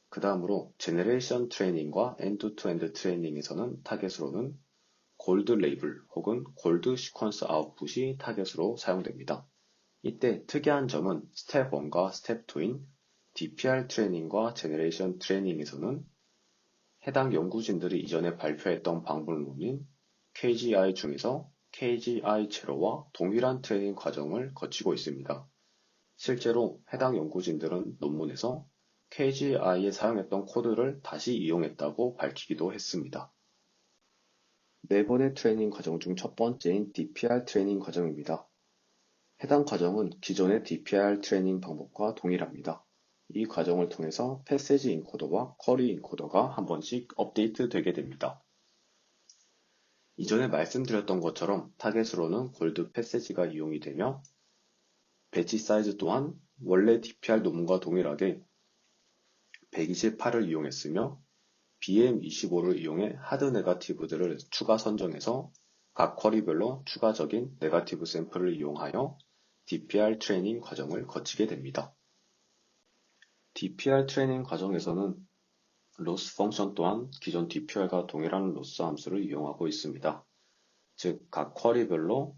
그 다음으로 제너레이션 트레이닝과 엔드-투-엔드 트레이닝에서는 타겟으로는 골드 레이블 혹은 골드 시퀀스 아웃풋이 타겟으로 사용됩니다. 이때 특이한 점은 스텝 1과 스텝 2인 DPR 트레이닝과 제너레이션 트레이닝에서는 해당 연구진들이 이전에 발표했던 방법론인 KGI 중에서 KGI 제로와 동일한 트레이닝 과정을 거치고 있습니다. 실제로 해당 연구진들은 논문에서 KGI에 사용했던 코드를 다시 이용했다고 밝히기도 했습니다. 4번의 트레이닝 과정 중 첫 번째인 DPR 트레이닝 과정입니다. 해당 과정은 기존의 DPR 트레이닝 방법과 동일합니다. 이 과정을 통해서 패세지 인코더와 쿼리 인코더가 한 번씩 업데이트 되게 됩니다. 이전에 말씀드렸던 것처럼 타겟으로는 골드 패세지가 이용이 되며 배지 사이즈 또한 원래 DPR 논문과 동일하게 128을 이용했으며 BM25를 이용해 하드 네거티브들을 추가 선정해서 각 쿼리별로 추가적인 네거티브 샘플을 이용하여 DPR 트레이닝 과정을 거치게 됩니다. DPR 트레이닝 과정에서는 로스 펑션 또한 기존 DPR과 동일한 로스 함수를 이용하고 있습니다. 즉, 각 쿼리별로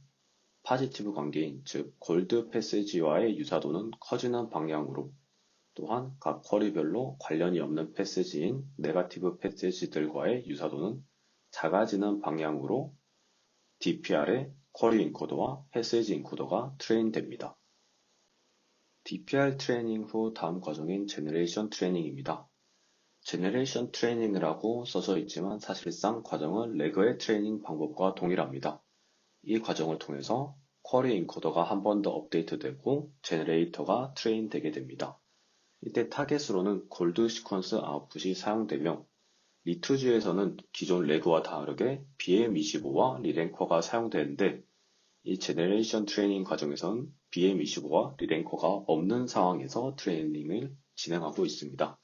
파지티브 관계인, 즉 골드 패시지와의 유사도는 커지는 방향으로 또한 각 쿼리별로 관련이 없는 패시지인 네거티브 패시지들과의 유사도는 작아지는 방향으로 DPR의 쿼리 인코더와 패시지 인코더가 트레인됩니다. DPR 트레이닝 후 다음 과정인 제너레이션 트레이닝입니다. 제너레이션 트레이닝이라고 써져 있지만 사실상 과정은 레그의 트레이닝 방법과 동일합니다. 이 과정을 통해서 쿼리 인코더가 한 번 더 업데이트되고 제너레이터가 트레인되게 됩니다. 이때 타겟으로는 골드 시퀀스 아웃풋이 사용되며 리투지에서는 기존 레그와 다르게 BM25와 리랭커가 사용되는데 이 제너레이션 트레이닝 과정에서는 BM25와 리랭커가 없는 상황에서 트레이닝을 진행하고 있습니다.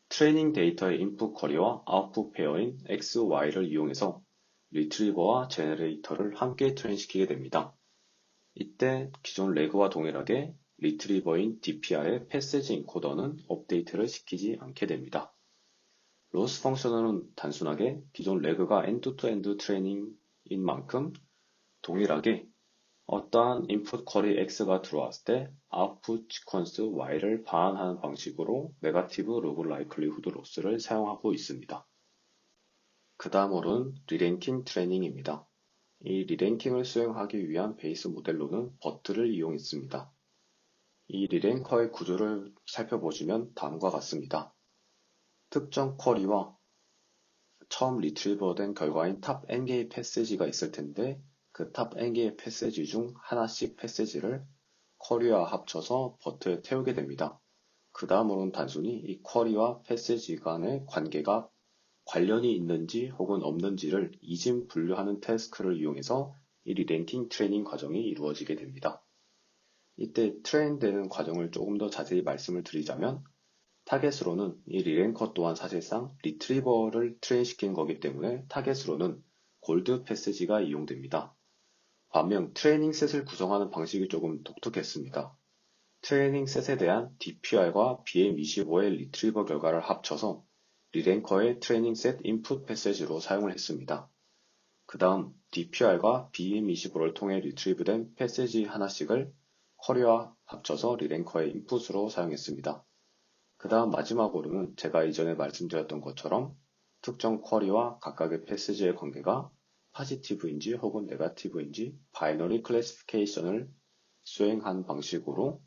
트레이닝 데이터의 인풋 쿼리와 아웃풋 페어인 X, Y를 이용해서 리트리버와 제너레이터를 함께 트레인시키게 됩니다. 이때 기존 레그와 동일하게 리트리버인 DPR의 패시지 인코더는 업데이트를 시키지 않게 됩니다. 로스 펑션은 단순하게 기존 레그가 엔드-투-엔드 트레이닝인 만큼 동일하게 어떠한 인풋 쿼리 X가 들어왔을 때 아웃풋 시퀀스 Y를 반환하는 방식으로 네거티브 로그 라이클리후드 로스를 사용하고 있습니다. 그 다음으로는 리랭킹 트레이닝입니다. 이 리랭킹을 수행하기 위한 베이스 모델로는 버트를 이용했습니다. 이 리랭커의 구조를 살펴보시면 다음과 같습니다. 특정 쿼리와 처음 리트리버된 결과인 탑 n개의 패시지가 있을 텐데 그 탑 n개의 패시지 중 하나씩 패시지를 쿼리와 합쳐서 버트에 태우게 됩니다. 그 다음으로는 단순히 이 쿼리와 패시지 간의 관계가 관련이 있는지 혹은 없는지를 이진 분류하는 태스크를 이용해서 이 리랭킹 트레이닝 과정이 이루어지게 됩니다. 이때 트레인되는 과정을 조금 더 자세히 말씀을 드리자면 타겟으로는 이 리랭커 또한 사실상 리트리버를 트레인시킨 거기 때문에 타겟으로는 골드 패시지가 이용됩니다. 반면 트레이닝 셋을 구성하는 방식이 조금 독특했습니다. 트레이닝 셋에 대한 DPR과 BM25의 리트리버 결과를 합쳐서 리랭커의 트레이닝 셋 인풋 패시지로 사용을 했습니다. 그 다음 DPR과 BM25를 통해 리트리브된 패시지 하나씩을 쿼리와 합쳐서 리랭커의 인풋으로 사용했습니다. 그 다음 마지막으로는 제가 이전에 말씀드렸던 것처럼 특정 쿼리와 각각의 패시지의 관계가 포지티브인지 혹은 네거티브인지 바이너리 클래시피케이션을 수행한 방식으로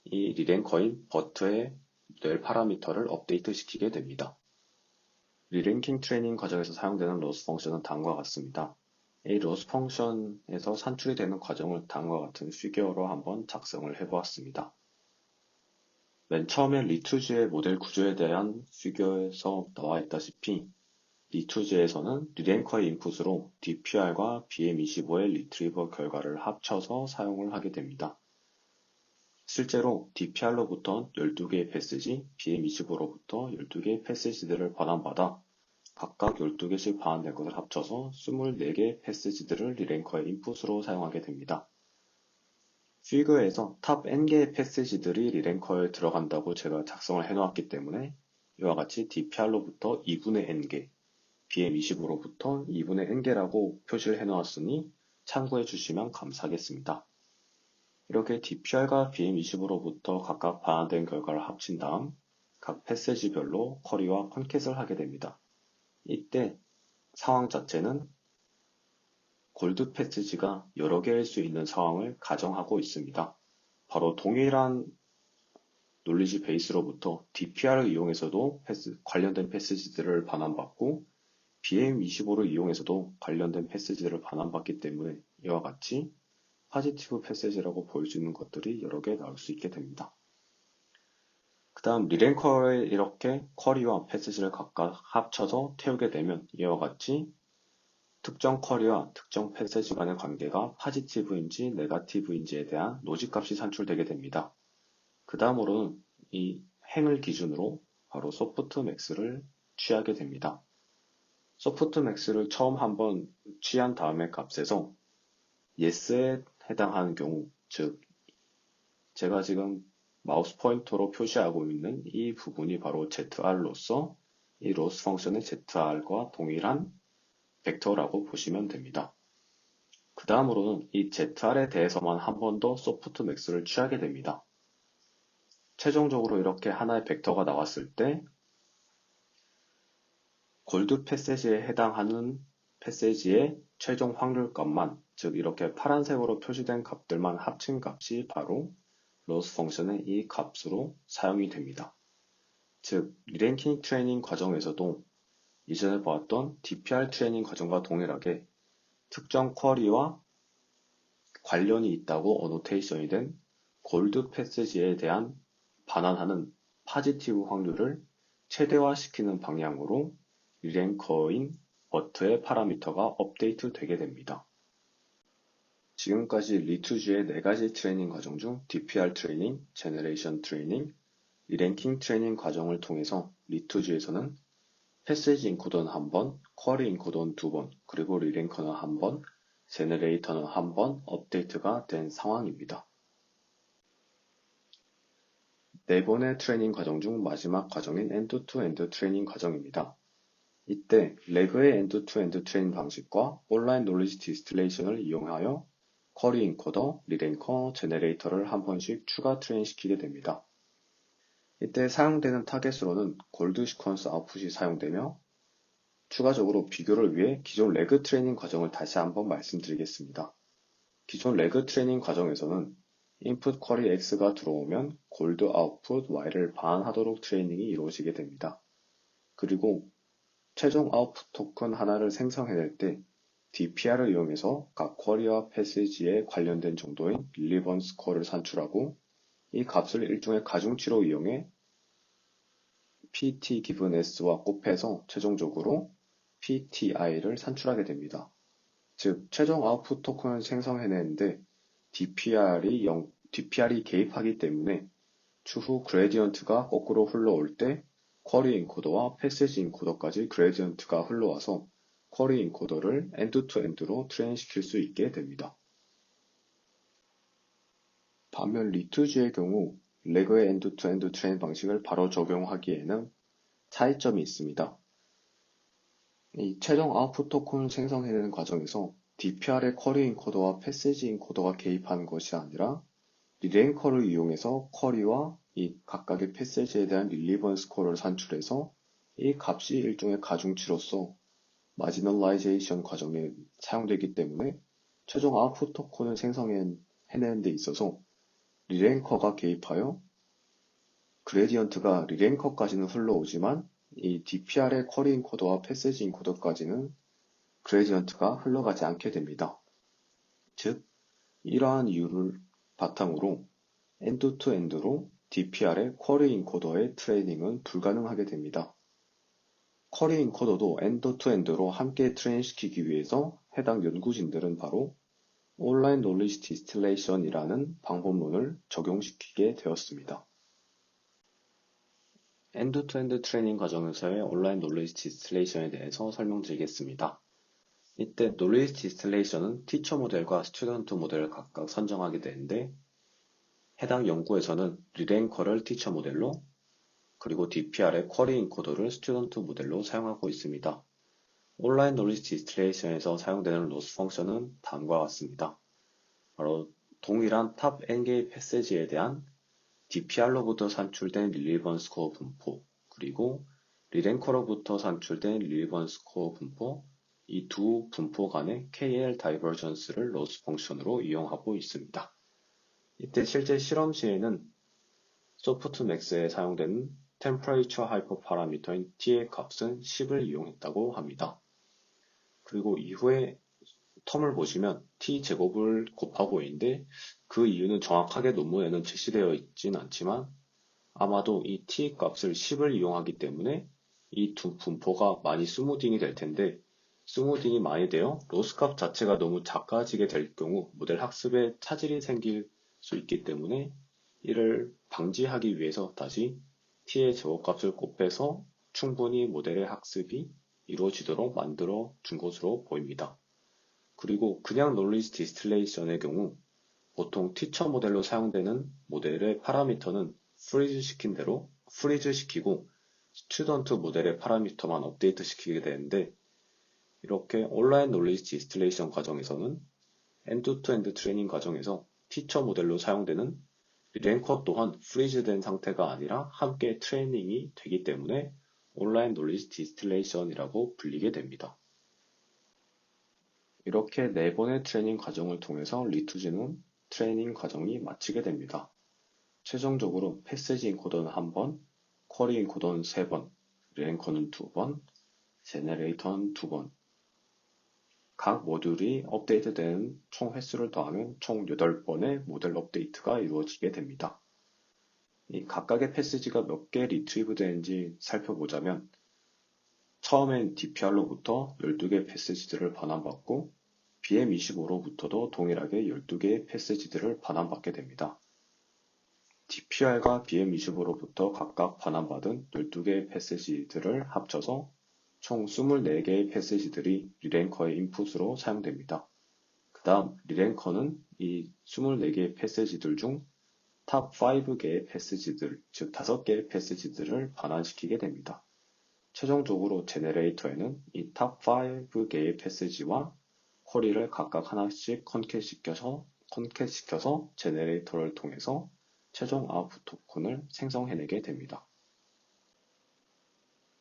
이 리랭커인 버트의 뇌 파라미터를 업데이트 시키게 됩니다. 리랭킹 트레이닝 과정에서 사용되는 로스 펑션은 다음과 같습니다. 이 로스 펑션에서 산출이 되는 과정을 다음과 같은 피규어로 한번 작성을 해보았습니다. 맨 처음에 리투즈의 모델 구조에 대한 피규어에서 나와 있다시피 리투즈에서는 리랭커의 인풋으로 DPR과 BM25의 리트리버 결과를 합쳐서 사용을 하게 됩니다. 실제로 DPR로부터 12개의 패시지, BM25로부터 12개의 패시지들을 반환받아 각각 12개씩 반환된 것을 합쳐서 24개의 패시지들을 리랭커의 인풋으로 사용하게 됩니다. 피그에서 탑 n개의 패시지들이 리랭커에 들어간다고 제가 작성을 해놓았기 때문에 이와 같이 DPR로부터 2분의 n개, BM25로부터 2분의 n개라고 표시를 해놓았으니 참고해 주시면 감사하겠습니다. 이렇게 DPR과 BM25로부터 각각 반환된 결과를 합친 다음 각 패시지별로 쿼리와 컨캣을 하게 됩니다. 이때 상황 자체는 골드 패시지가 여러 개일 수 있는 상황을 가정하고 있습니다. 바로 동일한 놀리지 베이스로부터 DPR을 이용해서도 관련된 패시지들을 반환받고 BM25를 이용해서도 관련된 패시지들을 반환받기 때문에 이와 같이 포지티브 패시지라고 보일 수 있는 것들이 여러 개 나올 수 있게 됩니다. 그 다음 리랭커에 이렇게 쿼리와 패시지를 각각 합쳐서 태우게 되면 이와 같이 특정 쿼리와 특정 패시지 간의 관계가 포지티브인지 네거티브인지에 대한 로직값이 산출되게 됩니다. 그 다음으로는 이 행을 기준으로 바로 소프트맥스를 취하게 됩니다. 소프트맥스를 처음 한번 취한 다음의 값에서 yes에 해당하는 경우, 즉 제가 지금 마우스 포인터로 표시하고 있는 이 부분이 바로 ZR로서 이 로스 펑션의 ZR과 동일한 벡터라고 보시면 됩니다. 그 다음으로는 이 ZR에 대해서만 한 번 더 소프트맥스를 취하게 됩니다. 최종적으로 이렇게 하나의 벡터가 나왔을 때 골드 패시지에 해당하는 패시지의 최종 확률값만, 즉 이렇게 파란색으로 표시된 값들만 합친 값이 바로 로스 펑션의 이 값으로 사용이 됩니다. 즉 리랭킹 트레이닝 과정에서도 이전에 보았던 DPR 트레이닝 과정과 동일하게 특정 쿼리와 관련이 있다고 어노테이션이 된 골드 패시지에 대한 반환하는 포지티브 확률을 최대화시키는 방향으로 리랭커인 버트의 파라미터가 업데이트 되게 됩니다. 지금까지 리투즈의 4가지 트레이닝 과정 중 DPR 트레이닝, 제너레이션 트레이닝, 리랭킹 트레이닝 과정을 통해서 리투즈에서는 패시지 인코더는 한 번, 쿼리 인코더는 두 번, 그리고 리랭커는 한 번, 제너레이터는 한 번 업데이트가 된 상황입니다. 네 번의 트레이닝 과정 중 마지막 과정인 엔드-투-엔드 트레이닝 과정입니다. 이때 레그의 엔드-투-엔드 트레이닝 방식과 온라인 놀리지 디스틸레이션을 이용하여 쿼리 인코더, 리랭커, 제너레이터를 한 번씩 추가 트레인 시키게 됩니다. 이때 사용되는 타겟으로는 골드 시퀀스 아웃풋이 사용되며 추가적으로 비교를 위해 기존 레그 트레이닝 과정을 다시 한번 말씀드리겠습니다. 기존 레그 트레이닝 과정에서는 input 쿼리 X가 들어오면 골드 아웃풋 Y를 반환하도록 트레이닝이 이루어지게 됩니다. 그리고 최종 아웃풋 토큰 하나를 생성해낼 때 DPR을 이용해서 각 쿼리와 패시지에 관련된 정도의 릴리번스 스코어를 산출하고 이 값을 일종의 가중치로 이용해 PT 기분 S와 곱해서 최종적으로 PTI를 산출하게 됩니다. 즉, 최종 아웃풋 토큰을 생성해내는데 DPR이 개입하기 때문에 추후 그레디언트가 거꾸로 흘러올 때 쿼리 인코더와 패시지 인코더까지 그레디언트가 흘러와서 쿼리 인코더를 엔드-투-엔드로 트레인 시킬 수 있게 됩니다. 반면 리투즈의 경우 레그의 엔드-투-엔드 트레인 방식을 바로 적용하기에는 차이점이 있습니다. 이 최종 아웃풋 토큰을 생성해내는 과정에서 DPR의 쿼리 인코더와 패시지 인코더가 개입하는 것이 아니라 리랭커를 이용해서 쿼리와 이 각각의 패시지에 대한 릴리번스 스코어를 산출해서 이 값이 일종의 가중치로서 마지널라이제이션 과정에 사용되기 때문에 최종 아웃풋 토큰을 생성해내는 데 있어서 리랭커가 개입하여 그레디언트가 리랭커까지는 흘러오지만 이 DPR의 쿼리 인코더와 패시지 인코더까지는 그레디언트가 흘러가지 않게 됩니다. 즉, 이러한 이유를 바탕으로 엔드-투-엔드로 DPR의 쿼리 인코더의 트레이닝은 불가능하게 됩니다. 쿼리 인코더도 엔드-투-엔드로 함께 트레인시키기 위해서 해당 연구진들은 바로 온라인 놀리지 디스틸레이션이라는 방법론을 적용시키게 되었습니다. 엔드-투-엔드 트레이닝 과정에서의 온라인 놀리지 디스틸레이션에 대해서 설명드리겠습니다. 이때 놀리지 디스틸레이션은 티처 모델과 스튜던트 모델을 각각 선정하게 되는데 해당 연구에서는 리랭커를 티처 모델로 그리고 DPR의 쿼리 인코더를 스튜던트 모델로 사용하고 있습니다. 온라인 놀리지 디스틸레이션에서 사용되는 로스 펑션은 다음과 같습니다. 바로 동일한 탑 n개의 패시지에 대한 DPR로부터 산출된 릴리번스 스코어 분포 그리고 리랭커로부터 산출된 릴리번스 스코어 분포 이 두 분포 간의 KL 다이버전스를 로스 펑션으로 이용하고 있습니다. 이때 실제 실험 시에는 소프트맥스에 사용되는 템퍼레이처 하이퍼 파라미터인 t의 값은 10을 이용했다고 합니다. 그리고 이후에 텀을 보시면 t제곱을 곱하고 있는데 그 이유는 정확하게 논문에는 제시되어 있진 않지만 아마도 이 t 값을 10을 이용하기 때문에 이 두 분포가 많이 스무딩이 될 텐데 스무딩이 많이 되어 로스 값 자체가 너무 작아지게 될 경우 모델 학습에 차질이 생길 수 있기 때문에 이를 방지하기 위해서 다시 t의 제곱값을 곱해서 충분히 모델의 학습이 이루어지도록 만들어 준 것으로 보입니다. 그리고 그냥 놀리지 디스틸레이션의 경우 보통 티처 모델로 사용되는 모델의 파라미터는 프리즈 시키고 스튜던트 모델의 파라미터만 업데이트 시키게 되는데 이렇게 온라인 놀리지 디스틸레이션 과정에서는 엔드-투-엔드 트레이닝 과정에서 티처 모델로 사용되는 리랭커 또한 프리즈된 상태가 아니라 함께 트레이닝이 되기 때문에 온라인 놀리지 디스틸레이션이라고 불리게 됩니다. 이렇게 4번의 트레이닝 과정을 통해서 리투즈는 트레이닝 과정이 마치게 됩니다. 최종적으로 패시지 인코더는 1번, 쿼리 인코더는 3번, 리랭커는 2번, 제너레이터는 2번, 각 모듈이 업데이트되는 총 횟수를 더하면 총 8번의 모델 업데이트가 이루어지게 됩니다. 이 각각의 패시지가 몇 개 리트리브 되는지 살펴보자면 처음엔 DPR로부터 12개의 패시지들을 반환받고 BM25로부터도 동일하게 12개의 패시지들을 반환받게 됩니다. DPR과 BM25로부터 각각 반환받은 12개의 패시지들을 합쳐서 총 24개의 패시지들이 리랭커의 인풋으로 사용됩니다. 그 다음 리랭커는 이 24개의 패시지들 중 탑 5개의 패시지들, 즉 5개의 패시지들을 반환시키게 됩니다. 최종적으로 제네레이터에는 이 탑 5개의 패시지와 쿼리를 각각 하나씩 컨캣시켜서 제네레이터를 통해서 최종 아웃풋 토큰을 생성해내게 됩니다.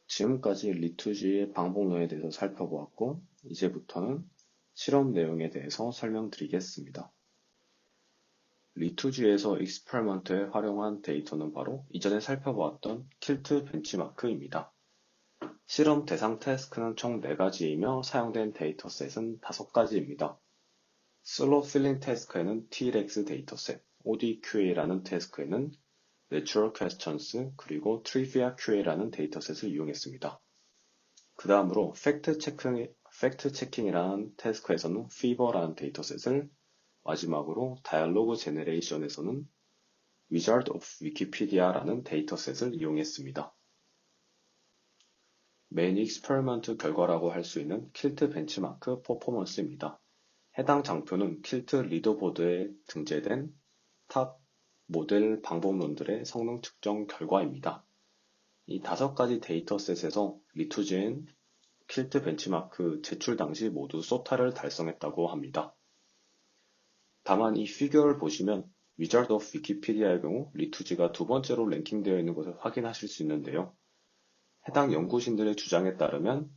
지금까지 리투지의 방법론에 대해서 살펴보았고, 이제부터는 실험 내용에 대해서 설명드리겠습니다. 리투지에서 익스페리먼트에 활용한 데이터는 바로 이전에 살펴보았던 킬트 벤치마크입니다. 실험 대상 태스크는 총 4가지이며 사용된 데이터셋은 5가지입니다. 슬롯 필링 태스크에는 T-REX 데이터셋, ODQA라는 태스크에는 Natural Questions, 그리고 Trivia QA라는 데이터셋을 이용했습니다. 그 다음으로 팩트 체킹이라는 태스크에서는 Fever라는 데이터셋을, 마지막으로 다이얼로그 제너레이션에서는 Wizard of Wikipedia라는 데이터셋을 이용했습니다. 메인 익스페리먼트 결과라고 할 수 있는 킬트 벤치마크 퍼포먼스입니다. 해당 장표는 킬트 리더보드에 등재된 탑 모델 방법론들의 성능 측정 결과입니다. 이 5가지 데이터셋에서 리투지엔 킬트 벤치마크 제출 당시 모두 소타를 달성했다고 합니다. 다만 이 피규어를 보시면 위자드 오브 위키피디아의 경우 리투지가 2번째로 랭킹되어 있는 것을 확인하실 수 있는데요. 해당 연구진들의 주장에 따르면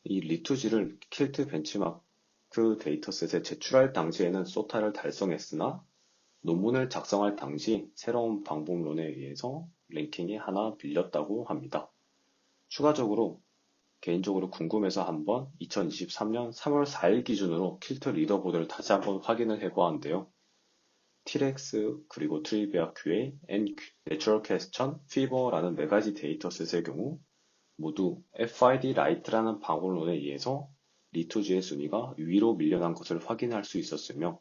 이 리투지를 킬트 벤치마크 데이터셋에 제출할 당시에는 소타를 달성했으나 논문을 작성할 당시 새로운 방법론에 의해서 랭킹이 하나 밀렸다고 합니다. 추가적으로 개인적으로 궁금해서 한번 2023년 3월 4일 기준으로 킬트 리더보드를 다시 한번 확인을 해보았는데요. T-REX 그리고 트리비아 QA, Natural Question, Fever라는 4가지 데이터셋의 경우 모두 FID Lite라는 방법론에 의해서 리투지의 순위가 위로 밀려난 것을 확인할 수 있었으며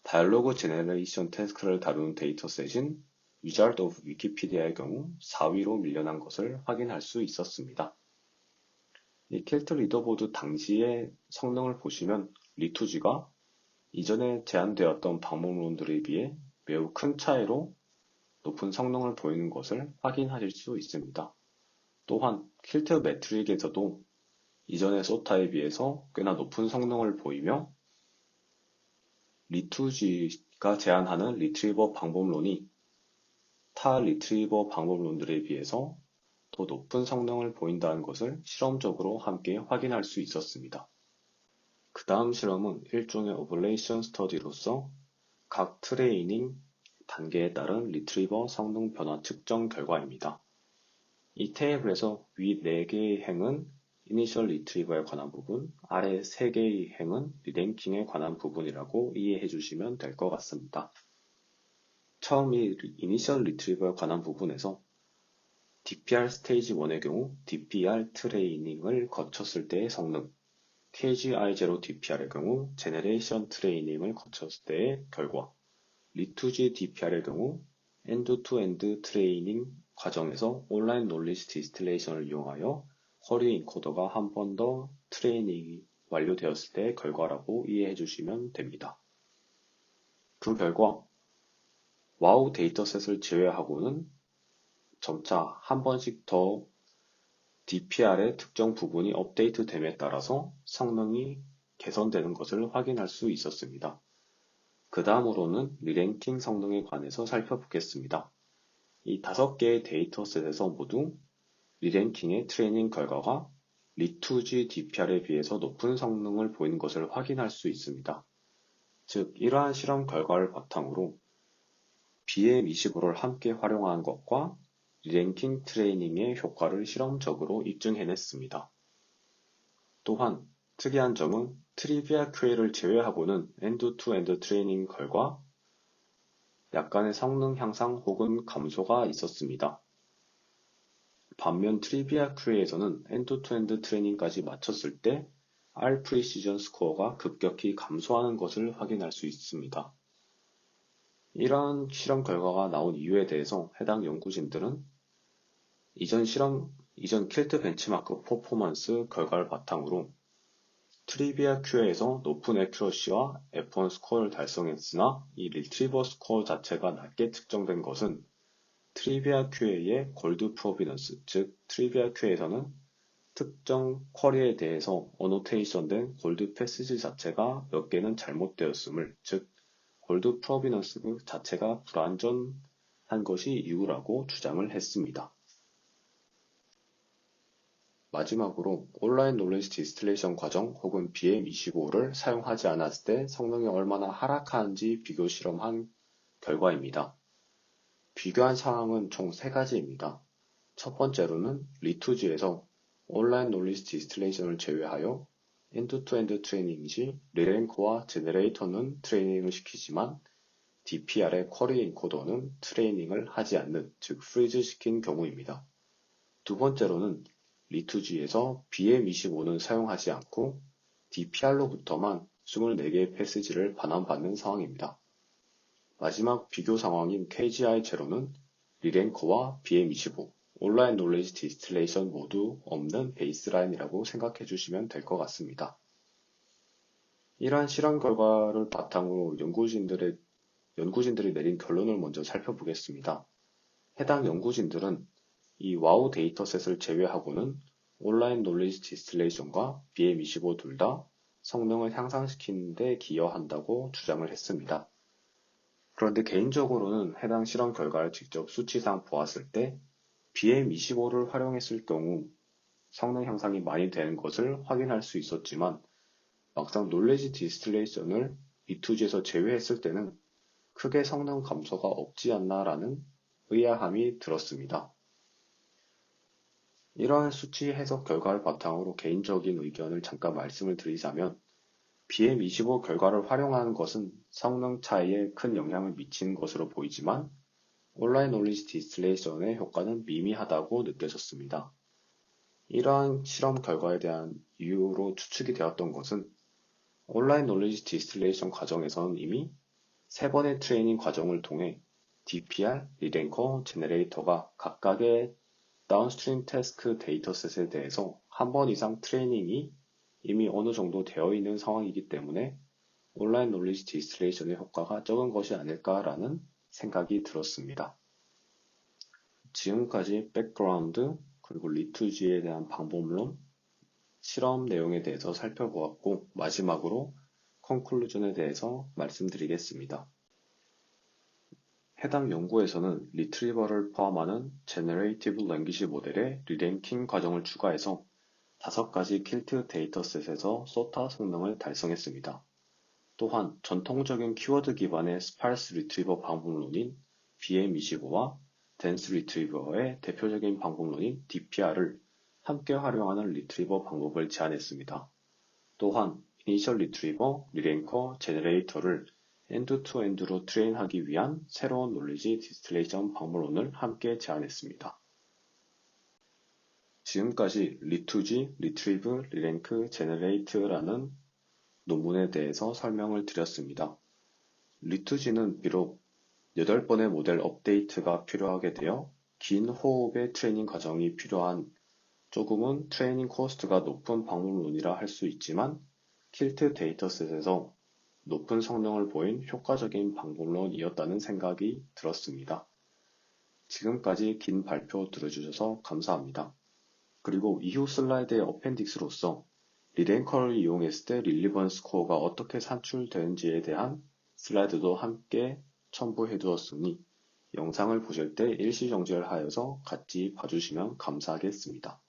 다이얼로그 제너레이션 태스크를 다루는 데이터셋인 Wizard of Wikipedia의 경우 4위로 밀려난 것을 확인할 수 있었습니다. 이 킬트 리더보드 당시의 성능을 보시면 리투지가 이전에 제안되었던 방법론들에 비해 매우 큰 차이로 높은 성능을 보이는 것을 확인하실 수 있습니다. 또한 킬트 매트릭에서도 이전의 소타에 비해서 꽤나 높은 성능을 보이며 리투지가 제안하는 리트리버 방법론이 타 리트리버 방법론들에 비해서 더 높은 성능을 보인다는 것을 실험적으로 함께 확인할 수 있었습니다. 그 다음 실험은 일종의 오블레이션 스터디로서 각 트레이닝 단계에 따른 리트리버 성능 변화 측정 결과입니다. 이 테이블에서 위 4개의 행은 이니셜 리트리버에 관한 부분, 아래 3개의 행은 리랭킹에 관한 부분이라고 이해해 주시면 될 것 같습니다. 처음 이 이니셜 리트리버에 관한 부분에서 DPR 스테이지 1의 경우 DPR 트레이닝을 거쳤을 때의 성능, KGI0 DPR의 경우 제네레이션 트레이닝을 거쳤을 때의 결과, 리투지 DPR의 경우 엔드-투-엔드 트레이닝 과정에서 온라인 놀리지 디스틸레이션을 이용하여 쿼리 인코더가 한 번 더 트레이닝이 완료되었을 때의 결과라고 이해해 주시면 됩니다. 그 결과 와우 데이터셋을 제외하고는 점차 한 번씩 더 DPR의 특정 부분이 업데이트됨에 따라서 성능이 개선되는 것을 확인할 수 있었습니다. 그 다음으로는 리랭킹 성능에 관해서 살펴보겠습니다. 이 5개의 데이터셋에서 모두 리랭킹의 트레이닝 결과가 리투지 DPR에 비해서 높은 성능을 보이는 것을 확인할 수 있습니다. 즉, 이러한 실험 결과를 바탕으로 BM25를 함께 활용한 것과 리랭킹 트레이닝의 효과를 실험적으로 입증해냈습니다. 또한 특이한 점은 트리비아 QA를 제외하고는 엔드-투-엔드 트레이닝 결과 약간의 성능 향상 혹은 감소가 있었습니다. 반면 트리비아 QA에서는 엔드-투-엔드 트레이닝까지 마쳤을 때 R 프리시전 스코어가 급격히 감소하는 것을 확인할 수 있습니다. 이러한 실험 결과가 나온 이유에 대해서 해당 연구진들은 이전 킬트 벤치마크 퍼포먼스 결과를 바탕으로 트리비아 Q에서 높은 애큐러시와 F1 스코어를 달성했으나 이 리트리버 스코어 자체가 낮게 측정된 것은 트리비아 QA의 골드 프로비넌스, 즉 트리비아 QA에서는 특정 쿼리에 대해서 어노테이션된 골드 패시지 자체가 몇 개는 잘못되었음을, 즉 골드 프로비넌스 자체가 불완전한 것이 이유라고 주장을 했습니다. 마지막으로 온라인 놀리지 디스틸레이션 과정 혹은 BM25를 사용하지 않았을 때 성능이 얼마나 하락하는지 비교 실험한 결과입니다. 비교한 상황은 총 3가지입니다. 첫 번째로는 리투지에서 온라인 놀리지 디스틸레이션을 제외하여 엔드-투-엔드 트레이닝 시 리랭크와 제너레이터는 트레이닝을 시키지만 DPR의 쿼리 엔코더는 트레이닝을 하지 않는, 즉 프리즈 시킨 경우입니다. 두 번째로는 리투지에서 BM25는 사용하지 않고 DPR로부터만 24개의 패시지를 반환받는 상황입니다. 마지막 비교 상황인 KGI0는 리랭커와 BM25, 온라인 놀리지 디스틸레이션 모두 없는 베이스라인이라고 생각해 주시면 될 것 같습니다. 이러한 실험 결과를 바탕으로 연구진들이 내린 결론을 먼저 살펴보겠습니다. 해당 연구진들은 이 와우 데이터셋을 제외하고는 온라인 놀리지 디스틸레이션과 BM25 둘 다 성능을 향상시키는 데 기여한다고 주장을 했습니다. 그런데 개인적으로는 해당 실험 결과를 직접 수치상 보았을 때 BM25를 활용했을 경우 성능 향상이 많이 되는 것을 확인할 수 있었지만 막상 놀리지 디스틸레이션을 리투지에서 제외했을 때는 크게 성능 감소가 없지 않나라는 의아함이 들었습니다. 이러한 수치 해석 결과를 바탕으로 개인적인 의견을 잠깐 말씀을 드리자면 BM25 결과를 활용하는 것은 성능 차이에 큰 영향을 미치는 것으로 보이지만 온라인 놀리지 디스틸레이션의 효과는 미미하다고 느껴졌습니다. 이러한 실험 결과에 대한 이유로 추측이 되었던 것은 온라인 놀리지 디스틸레이션 과정에서는 이미 3번의 트레이닝 과정을 통해 DPR, 리랭커, 제너레이터가 각각의 다운스트림 태스크 데이터셋에 대해서 한 번 이상 트레이닝이 이미 어느 정도 되어 있는 상황이기 때문에 온라인 놀리지 디스틸레이션의 효과가 적은 것이 아닐까라는 생각이 들었습니다. 지금까지 백그라운드 그리고 리투지에 대한 방법론, 실험 내용에 대해서 살펴보았고 마지막으로 컨클루전에 대해서 말씀드리겠습니다. 해당 연구에서는 리트리버를 포함하는 제너레이티브 랭귀지 모델의 리랭킹 과정을 추가해서 5가지 킬트 데이터셋에서 소타 성능을 달성했습니다. 또한 전통적인 키워드 기반의 스파르스 리트리버 방법론인 BM25와 덴스 리트리버의 대표적인 방법론인 DPR을 함께 활용하는 리트리버 방법을 제안했습니다. 또한 이니셜 리트리버, 리랭커, 제너레이터를 엔드-투-엔드로 트레인하기 위한 새로운 놀리지 디스틸레이션 방법론을 함께 제안했습니다. 지금까지 리투지, 리트리브, 리랭크, 제너레이트라는 논문에 대해서 설명을 드렸습니다. 리투지는 비록 8번의 모델 업데이트가 필요하게 되어 긴 호흡의 트레이닝 과정이 필요한 조금은 트레이닝 코스트가 높은 방법론이라 할 수 있지만 킬트 데이터셋에서 높은 성능을 보인 효과적인 방법론이었다는 생각이 들었습니다. 지금까지 긴 발표 들어주셔서 감사합니다. 그리고 이후 슬라이드의 어펜딕스로서 리랭커를 이용했을 때 릴리번스 스코어가 어떻게 산출되는지에 대한 슬라이드도 함께 첨부해 두었으니 영상을 보실 때 일시정지를 하여서 같이 봐주시면 감사하겠습니다.